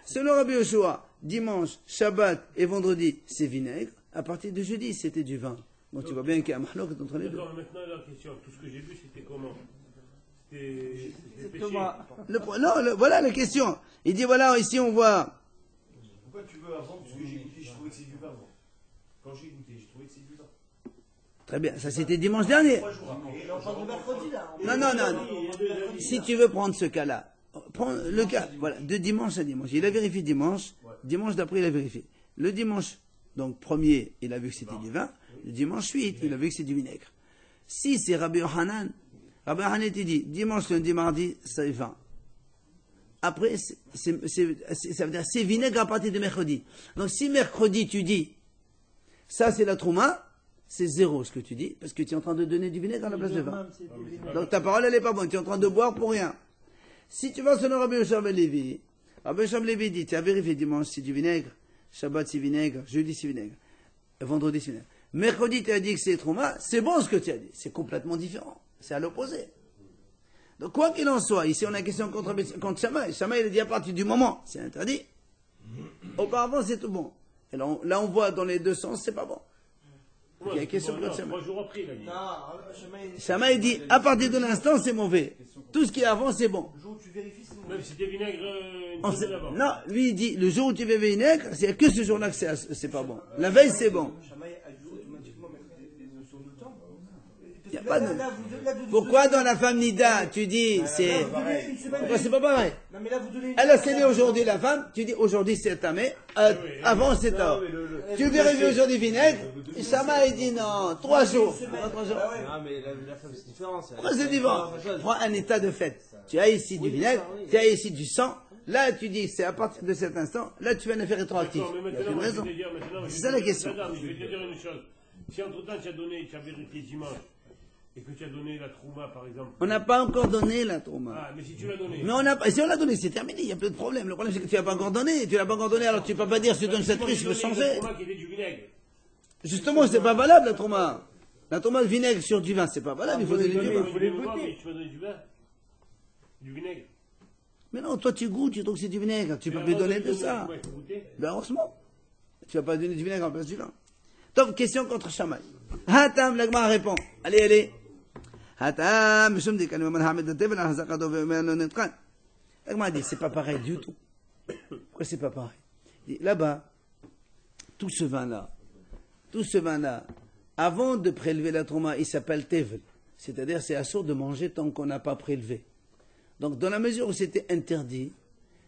Selon Rabbi Yoshua, dimanche, Shabbat et vendredi, c'est vinaigre. À partir de jeudi, c'était du vin. Bon, tu vois bien qu'il y a un mahlok entre les deux.
D'accord, maintenant la question, tout ce que j'ai vu, c'était comment? C'était péché.
Voilà la question. Il dit, voilà, ici on voit...
Pourquoi tu veux avant? Parce que j'ai goûté, j'ai trouvé que c'est du vin. Moi. Quand j'ai goûté, j'ai trouvé que c'est du vin.
Très bien, ça c'était dimanche dernier.
3 jours après.
Et on parle de mercredi là.
Non. Si tu veux prendre ce cas-là, prends le cas, voilà, de dimanche à dimanche. Il a vérifié dimanche, dimanche d'après il a vérifié. Le dimanche, donc premier, il a vu que c'était du vin. Le dimanche 8, il a vu que c'est du vinaigre. Si c'est Rabbi Yohanan te dit, dimanche, lundi, mardi, c'est vin. Après, ça veut dire c'est vinaigre à partir de mercredi. Donc si mercredi tu dis, ça c'est la trouma, c'est 0 ce que tu dis, parce que tu es en train de donner du vinaigre à la place de vin. Donc ta parole elle n'est pas bonne, tu es en train de boire pour rien. Si tu vas selon Rabbi Yoshua ben Levi, Rabbi Yoshua ben Levi dit, tu as vérifié dimanche c'est du vinaigre, Shabbat c'est vinaigre, jeudi c'est vinaigre, et vendredi c'est vinaigre. Mercredi tu as dit que c'est Trouma, c'est bon ce que tu as dit. C'est complètement différent. C'est à l'opposé. Donc quoi qu'il en soit, ici on a une question contre Shammai. Shammai il a dit à partir du moment, c'est interdit. Auparavant c'est tout bon. Et là on voit dans les deux sens, c'est pas bon. Il y a une question contre Shammai.
3 jours après, il a dit.
Shammai dit à partir de l'instant c'est mauvais. Tout ce qui est avant c'est bon.
Le jour où tu vérifies, c'est
Même si c'était vinaigre une semaine avant.
Non, lui il dit le jour où tu fais vinaigre, c'est que ce jour-là que c'est pas bon. La veille c'est bon.
Shammai a dû automatiquement mettre des notions de temps.
Y a pas de... Pourquoi dans la femme Nida tu dis c'est. Pourquoi c'est pas pareil?
Non, mais là, vous donnez.
Elle a scellé aujourd'hui la femme, tu dis aujourd'hui c'est tamé, avant c'est tard. Tu vérifies aujourd'hui vinaigre, Shammai dit non, 3 jours. 3 jours.
Ah, mais la femme, c'est différent.
Pourquoi c'est différent? Prends un état de fait. Tu as ici du vinaigre, tu as ici du sang. Là, tu dis, c'est à partir de cet instant, là, tu fais un affaire rétroactive. Il n'y a aucune raison. C'est ça la question.
Je vais te dire une chose. Si entre-temps, tu as vérifié dimanche, et que tu as donné la trouma, par exemple.
On n'a pas encore donné la trouma.
Ah, mais si tu l'as donné.
Mais si on l'a donné, c'est terminé, il n'y a plus de problème. Le problème, c'est que tu l'as pas encore donné. Tu l'as pas encore donné, alors tu ne peux pas dire, si tu donnes cette cruche, je veux changer. Justement, c'est pas valable, la trouma. La trouma de vinaigre sur du vin, c'est pas valable, il faut donner du vin.
Tu m'as donné du vin? Du vinaigre?
Mais non, toi tu goûtes, tu trouves que c'est du vinaigre, tu peux plus donner de ça. Ben heureusement. Tu vas pas donner du vinaigre en place du vin. Donc, question contre Shammai. Hatam, l'agma répond. Allez. Hatam, l'agma dit, c'est pas pareil du tout. Pourquoi c'est pas pareil? Là-bas, tout ce vin-là, avant de prélever la trouma, il s'appelle tevel. C'est-à-dire, c'est assourd de manger tant qu'on n'a pas prélevé. Donc, dans la mesure où c'était interdit,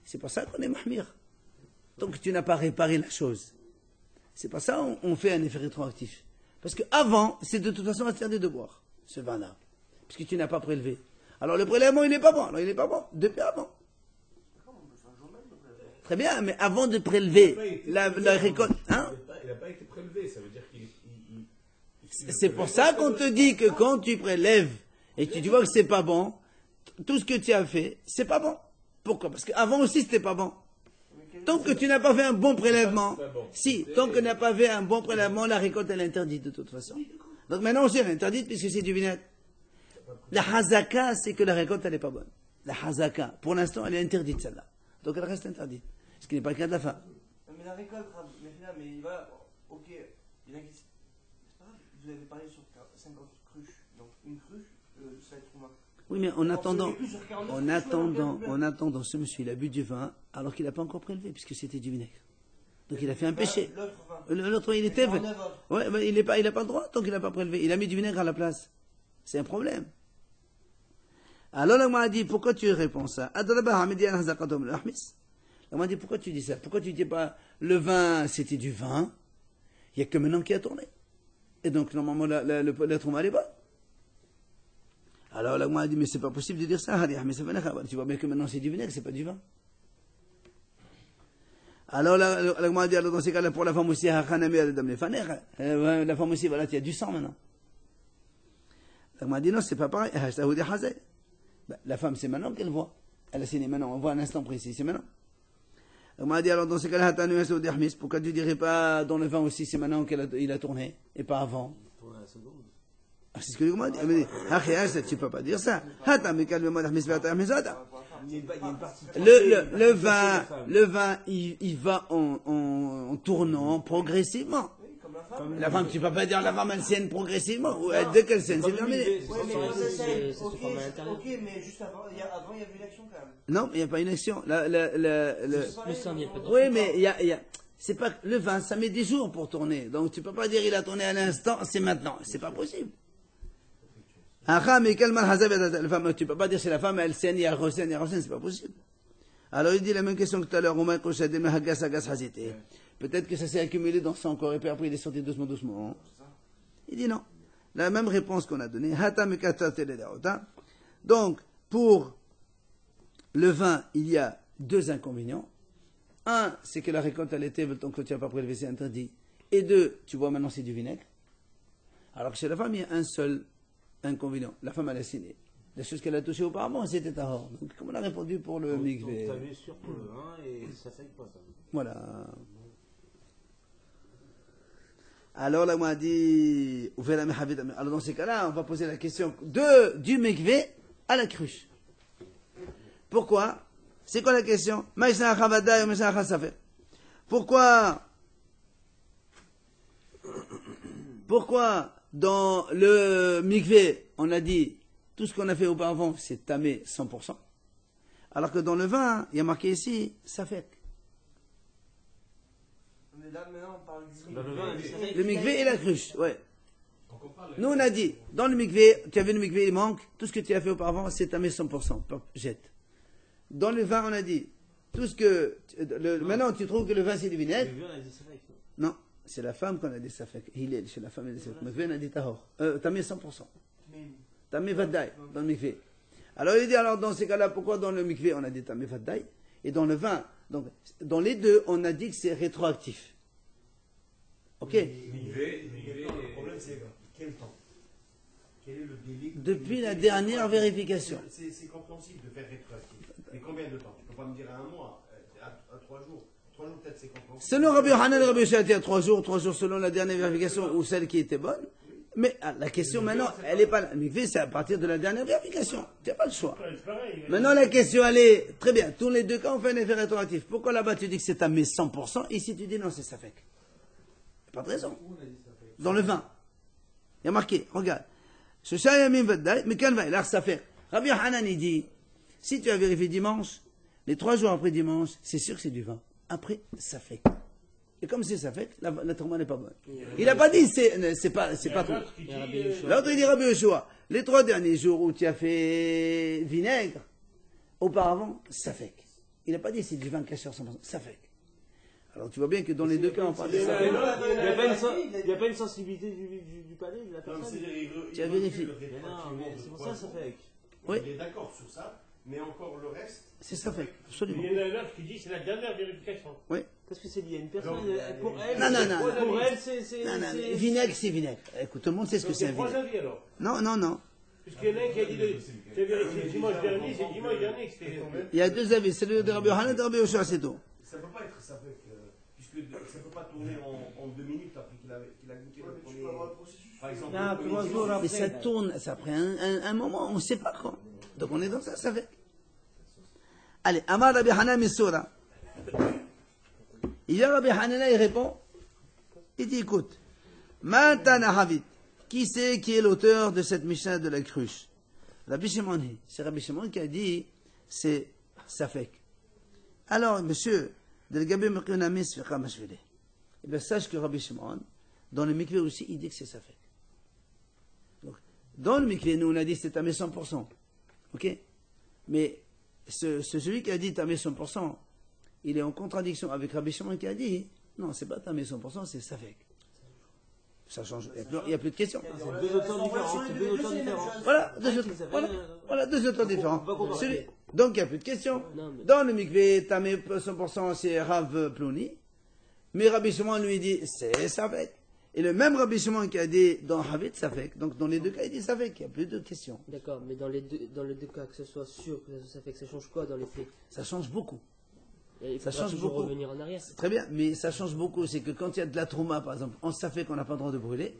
c'est pour ça qu'on est mahmir. Donc, tu n'as pas réparé la chose. C'est pour ça qu'on fait un effet rétroactif. Parce qu'avant, c'est de toute façon interdit de boire, ce vin-là. Puisque tu n'as pas prélevé. Alors, le prélèvement, il n'est pas bon. Alors, il n'est pas bon depuis avant. Très bien, mais avant de prélever la récolte... Hein?
Il n'a pas été prélevé, ça veut dire qu'il...
C'est pour ça qu'on te dit que quand tu prélèves et que tu vois que c'est pas bon, tout ce que tu as fait, c'est pas bon. Pourquoi? Parce qu'avant aussi, c'était pas bon. Tant que tu n'as pas fait un bon prélèvement, tant que tu n'as pas fait un bon prélèvement, la récolte, elle est interdite de toute façon. Donc maintenant aussi, elle est interdite puisque c'est du vinaigre. La hazaka, c'est que la récolte, elle n'est pas bonne. La hazaka, pour l'instant, elle est interdite, celle-là. Donc elle reste interdite. Ce qui n'est pas le cas de la femme.
Mais la récolte, mais voilà, ok, il y en a qui. C'est pas grave, vous avez parlé sur 50 cruches. Donc une cruche, ça va être Trouma.
Oui, mais en attendant, ce monsieur, il a bu du vin alors qu'il n'a pas encore prélevé, puisque c'était du vinaigre. Donc il a fait un péché. L'autre, il était. Ouais, mais il n'a pas le droit tant qu'il n'a pas prélevé. Il a mis du vinaigre à la place. C'est un problème. Alors, là, m'a dit, pourquoi tu réponds ça? La m'a dit, pourquoi tu dis ça? Pourquoi tu dis pas, le vin, c'était du vin, il n'y a que maintenant qui a tourné. Et donc, normalement, la trouma, elle est bonne. Alors, là, m'a dit, mais c'est pas possible de dire ça. Tu vois bien que maintenant, c'est du vinaigre, c'est pas du vin. Alors, là, m'a dit, alors, dans ces cas-là, pour la femme aussi, la femme aussi, voilà, il y a du sang maintenant. La m'a dit, non, c'est pas pareil. La femme, c'est maintenant qu'elle voit. Elle a signé maintenant, on voit un instant précis, c'est maintenant. Elle m'a dit, alors dans ce cas-là, pourquoi tu ne dirais pas dans le vin aussi, c'est maintenant qu'il a tourné, et pas avant? C'est ce que m'a dit. Elle m'a dit, tu ne peux pas dire ça. Le vin, il va en tournant progressivement. La femme, tu ne peux pas dire la femme, elle saigne progressivement. Dès qu'elle saigne, c'est terminé.
Ok, mais juste avant, il y avait une action quand même.
Non, il n'y a pas une action.
Le sang, il n'y a pas de...
Oui, mais c'est pas, le vin, ça met des jours pour tourner. Donc tu ne peux pas dire il a tourné à l'instant, c'est maintenant. C'est pas possible. Mais quelle la femme, tu ne peux pas dire c'est la femme, elle saigne, elle ressaigne, c'est pas possible. Alors il dit la même question que tout à l'heure. Peut-être que ça s'est accumulé dans son corps et puis après il est sorti doucement. Il dit non. La même réponse qu'on a donnée. Donc, pour le vin, il y a 2 inconvénients. Un, c'est que la récolte à l'été, tant que tu n'as pas prélevé, c'est interdit. Et 2, tu vois maintenant c'est du vinaigre. Alors que chez la femme, il y a un seul inconvénient. La femme, elle a signé. La chose qu'elle a touchée auparavant, c'était tahor. Donc, comment on a répondu pour le mikvé?
Tu avais sûr pour le vin et ça fait pas ça.
Voilà. Alors là, moi, a dit, alors dans ces cas-là, on va poser la question du mikvé à la cruche. Pourquoi? C'est quoi la question? Pourquoi dans le mikvé, on a dit, tout ce qu'on a fait auparavant, c'est tamé 100%, alors que dans le vin, il y a marqué ici, safek.
Mais là, maintenant, on parle du
Dans le vin,
mikvé.
Le mikvé et la cruche, ouais.
Donc on parle.
Nous, on a dit, dans le mikvé, tu as vu le mikvé, il manque, tout ce que tu as fait auparavant, c'est tamé 100%, jette. Dans le vin, on a dit, tout ce que, maintenant, tu trouves que le vin, c'est du vinaigre?
Le vin, il dit safek, non?
Non, c'est la femme qu'on a dit safek. Il est chez la femme, elle a dit safek. Le mikvé, on a dit tahor. Tamé 100%. Tamé vaddaï, dans le mikvé. Alors, il dit, alors, dans ces cas-là, pourquoi dans le mikvé, on a dit tamé vaddaï? Et dans le vin, donc, dans les deux, on a dit que c'est rétroactif. Ok?
Le problème, c'est quel temps? Quel est le délai?
Depuis la dernière vérification.
C'est compréhensible de faire rétroactif. Mais combien de temps? Tu ne peux pas me dire à un mois, à 3 jours. 3 jours, peut-être, c'est compréhensible.
Selon Rabbi Hanan et Rabbi Yoshua, à 3 jours selon la dernière vérification ou celle qui était bonne. Mais la question maintenant, elle n'est pas là. Mais c'est à partir de la dernière vérification. Tu n'as pas le choix. Maintenant, la question, elle est très bien. Tous les deux cas, on fait un effet rétroactif. Pourquoi là-bas tu dis que c'est tamé 100%? Ici, tu dis non, c'est safek. Pas de raison. Dans le vin. Il y a marqué, regarde. Rabbi Hanan, il dit, si tu as vérifié dimanche, les 3 jours après dimanche, c'est sûr que c'est du vin. Après, ça fait. Et comme c'est ça fait, la tourma n'est pas bonne. Il n'a pas dit, c'est pas trop. L'autre, il dit, Rabbi Yoshua, les 3 derniers jours où tu as fait vinaigre, auparavant, ça fait. Il n'a pas dit c'est du vin caché 100%, ça fait. Alors tu vois bien que dans les deux cas, on parle de ça.
Il n'y a pas une sensibilité du palais de la personne.
Tu as vérifié.
Non, mais c'est pour ça, ça fait.
Oui.
Il est d'accord sur ça, mais encore le reste.
C'est ça fait, absolument.
Il y en a un autre qui dit c'est la dernière vérification.
Oui.
Parce que c'est lié à une personne. Pour elle,
Non.
pour elle, c'est.
Non, vinaigre, c'est vinaigre. Écoute, tout le monde sait ce que c'est un
trois
vinaigre.
avis alors.
Non.
Puisqu'il y en a un qui a dit tu as vérifié dimanche dernier, c'est dimanche dernier que c'était tombé.
Il y a 2 avis, c'est le de Rabbi Hanan et de Rabbi Yoshua, c'est tout.
Ça ne peut pas être ça fait, puisque ça ne peut pas tourner en 2 minutes après qu'il a goûté le premier. Par exemple,
Ah,
le
3
premier
jours
Mais ça
après.
tourne, ça prend un moment, on ne sait pas quand. Donc on est dans ça fait. Allez, Amar Rabbi Hanan Missoura. Il y a Rabbi Hanan, il répond. Il dit, écoute, Matan Ahavit, qui c'est qui est l'auteur de cette Mishnah de la cruche? Rabbi Shimon. C'est Rabbi Shimon qui a dit, c'est Safek. Alors, monsieur, eh bien, sache que Rabbi Shimon, dans le mikvé aussi, il dit que c'est Safek. Donc, dans le mikvé, nous, on a dit que c'est tamé 100%. Ok? Mais, celui qui a dit tamé 100%, il est en contradiction avec Rabbi Shimon qui a dit, non, c'est pas tamé 100%, c'est Safek. Ça change. Il n'y a plus de questions.
C'est 2 auteurs différents.
Voilà, 2 auteurs différents. Donc, il n'y a plus de questions. Dans le mikvé, tamé 100%, c'est Rav Plouni. Mais Rabbi Shimon lui dit, c'est Safek. Et le même Rabbi Shimon qui a dit dans Havit Safek. Donc, dans les deux cas, il dit Safek. Il n'y a plus de questions.
D'accord, mais dans les deux cas, que ce soit sûr, que ça fait que ça change quoi dans les faits?
Ça change beaucoup.
Il
Ça
faudra
change
toujours
beaucoup.
revenir en arrière.
Très bien, mais ça change beaucoup. C'est que quand il y a de la trauma, par exemple, on Safek, on n'a pas le droit de brûler.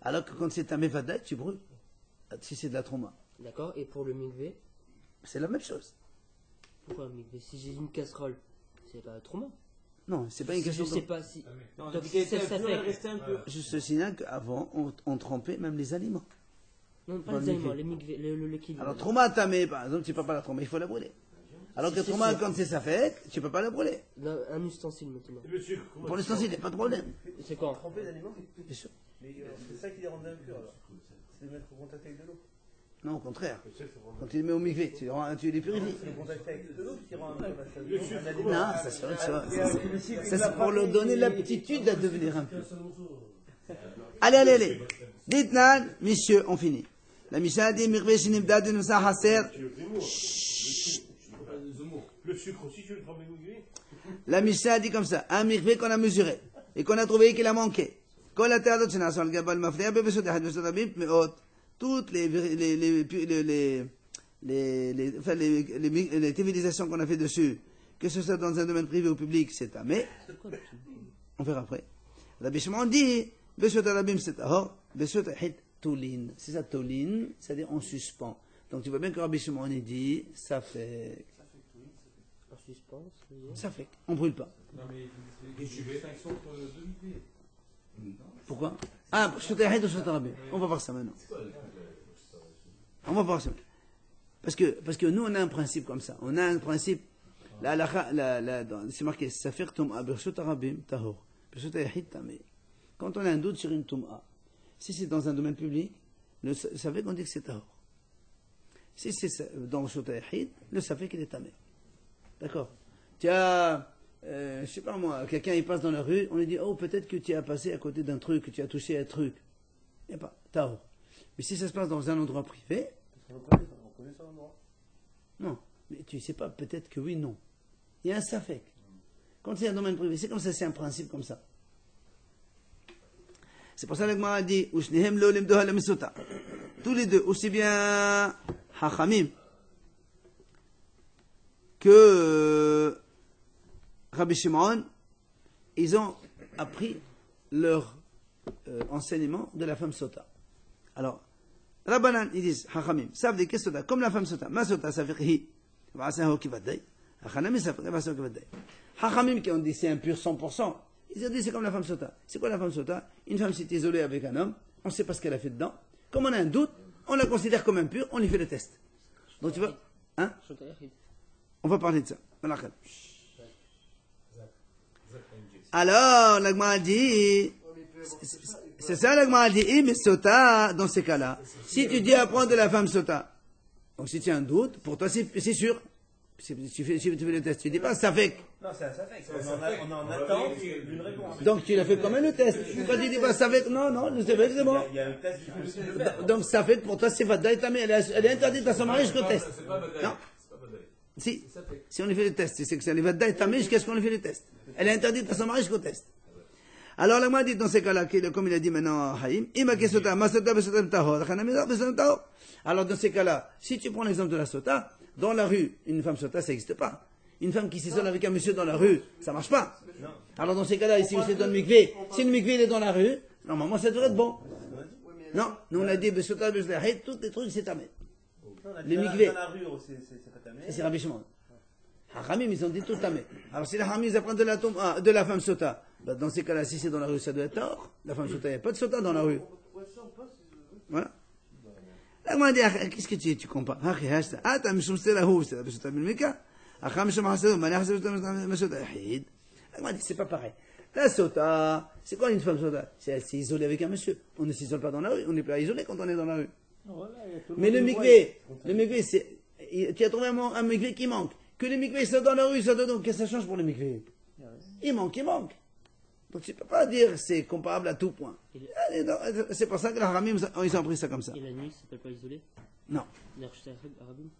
Alors que quand c'est un Mevadai, tu brûles. Si c'est de la trauma.
D'accord, et pour le mikvé,
C'est la même chose.
pourquoi le mikvé? Si j'ai une casserole, c'est pas trop mal.
Non, c'est pas une
Si
question
je
de...
sais pas si.
Non,
Donc,
dit qu'elle
ça
était
fait.
rester un peu.
Juste signale qu'avant, on trempait même les aliments.
Non, pas
Dans
les
le
aliments,
mikvé.
le liquide.
Alors, trauma tamé, par exemple, tu ne peux pas la tromper, il faut la brûler. Alors que
Si,
trauma,
si.
quand c'est Safek, tu ne peux pas la brûler.
Un ustensile maintenant.
Le sucre.
Pour l'ustensile, il n'y a pas de problème.
C'est quoi?
Tremper l'aliment.
Bien sûr.
Mais c'est ça qui les rend impurs alors. C'est de mettre au contact avec de l'eau.
Non, au contraire. Quand tu les mets au mikvé, tu les purifies.
C'est le contact avec de l'eau qui rend impur la
Le sucre.
Non, ça c'est vrai que ça, c'est pour leur donner l'aptitude à devenir impur. Allez. Dites-nous, messieurs, on finit. La Mishnah dit, Mirvé Shinibda de Nusa Haser.
Le sucre aussi, tu le prends au mikvé?
La Mishnah dit comme ça, un mikvé qu'on a mesuré et qu'on a trouvé qu'il a manqué. Quand la terre d'autre, c'est le gabal mafria, bébé sur des hadouches de Rabbi, mais toutes les civilisations qu'on a fait dessus, que ce soit dans un domaine privé ou public, c'est tamé. On verra après. Rabbi Shimon dit, Beshut Arabim c'est tahor, Beshut Ahid Toulin. C'est ça, Toulin, c'est-à-dire on suspend. Donc tu vois bien que Rabbi Shimon a dit, ça fait.
En suspens,
Ça fait. On brûle pas.
Non, mais il y a une distinction entre deux mikvés.
Pourquoi? Ah, Beshut Ahid ou Beshut Arabim. On va voir ça maintenant. On va voir ça. Parce que nous, on a un principe comme ça. On a un principe. C'est marqué, Safer Tum'a, Beshut Arabim, Tahor. Beshut Ahid, Tameh. Quand on a un doute sur une Tum'a, si c'est dans un domaine public, le Safek, on dit que c'est Tahor. Si c'est dans Beshut Ahid, le Safek, il est Tameh. D'accord? Tu as, je sais pas moi, quelqu'un il passe dans la rue, on lui dit, oh, peut-être que tu as passé à côté d'un truc, que tu as touché un truc. Il n'y a pas, Tahor. Mais si ça se passe dans un endroit privé,
On connaît ça l'endroit.
non. Mais tu ne sais pas, peut-être que oui, non. Il y a un Safek. Quand c'est un domaine privé, c'est comme ça, c'est un principe comme ça. C'est pour ça que l'Agmara dit, Ushnehem lo limdoha la misota. Tous les deux, aussi bien Hachamim que Rabbi Shimon, ils ont appris leur enseignement de la femme sota. Alors, Rabbanan, ils disent, Hachamim, savent des qu'est-ce sota, comme la femme sota. Ma sota, ça fait hi, va'asahu kivadai. Hachamim, ça fait va'asahu kivadai. Hachamim qui ont dit c'est impur 100%, ils ont dit c'est comme la femme sota. C'est quoi la femme sota? Une femme s'est isolée avec un homme, on ne sait pas ce qu'elle a fait dedans. Comme on a un doute, on la considère comme impure, on lui fait le test. Donc tu vois, hein? On va parler de ça. Alors, l'Agma dit, c'est ça l'Agma dit, mais sota, dans ces cas-là, si tu dis apprendre de la femme sota, donc si tu as un doute, pour toi c'est sûr. Si tu fais le test, tu dis pas ça fait.
Non, c'est un Safek. On en attend d'une réponse.
Donc tu l'as fait quand même le test. Quand tu dis pas ça fait, non, c'est bon.
Il y a un test qui peut se faire.
Donc ça fait pour toi c'est Vadaï Tamé, elle est interdite à son mari jusqu'au test.
C'est pas Badaï.
Non.
C'est pas Badaï.
Si on lui fait le test, c'est que c'est Vadaï Tamé jusqu'à ce qu'on lui fait le test. Elle est interdite à son mari jusqu'au test. Alors la moi dit dans ces cas-là, comme il a dit maintenant Haïm, alors dans ces cas-là, si tu prends l'exemple de la sota, dans la rue, une femme sota, ça n'existe pas. Une femme qui s'isole avec un monsieur dans la rue, ça marche pas. Alors dans ces cas-là, ici, c'est dans le mikvé. Si le mikvé est dans la rue, normalement ça devrait être bon. Non, nous on a dit, tous les trucs c'est tamé. Les mikvés.
Dans la rue, c'est pas tamé.
C'est Rabbi Shimon. Haramim, ils ont dit tout tamé. Alors si les Haramim, ils apprennent de la femme sota, bah, dans ces cas-là, si c'est dans la rue, ça doit être tort. La femme sota, il n'y a pas de sota dans la rue. Voilà. Là, on dit, qu'est-ce que tu compares? Ah, t'as mis c'est la houve, c'est la sota milmika. C'est pas pareil. La sota, c'est quoi une femme sota? C'est elle s'est isolée avec un monsieur. On ne s'isole pas dans la rue, on n'est pas isolé quand on est dans la rue. Mais le mikvé, c'est, tu as trouvé un mikvé qui manque. Que les mikvés sont dans la rue, ça donne, donc qu'est-ce que ça change pour les mikvés? Il manque. Donc tu ne peux pas dire c'est comparable à tout point. C'est pour ça que les Haramim, ils ont pris ça comme ça.
Et la nuit, ça s'appelle pas isolé?
Non.
Arabim.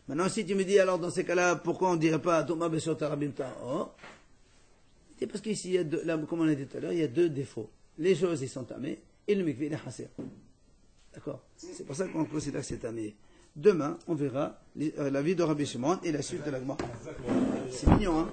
Maintenant, si tu me dis, alors dans ces cas-là, pourquoi on ne dirait pas Thomas Beshot Arabim Taho? C'est parce qu'ici, comme on a dit tout à l'heure, il y a deux défauts. Les choses, ils sont tamées, et le mikvé, il est hasser. D'accord? C'est pour ça qu'on considère que c'est tamé. Demain, on verra la vie de Rabbi Shimon et la suite de la Gemara. C'est mignon, hein?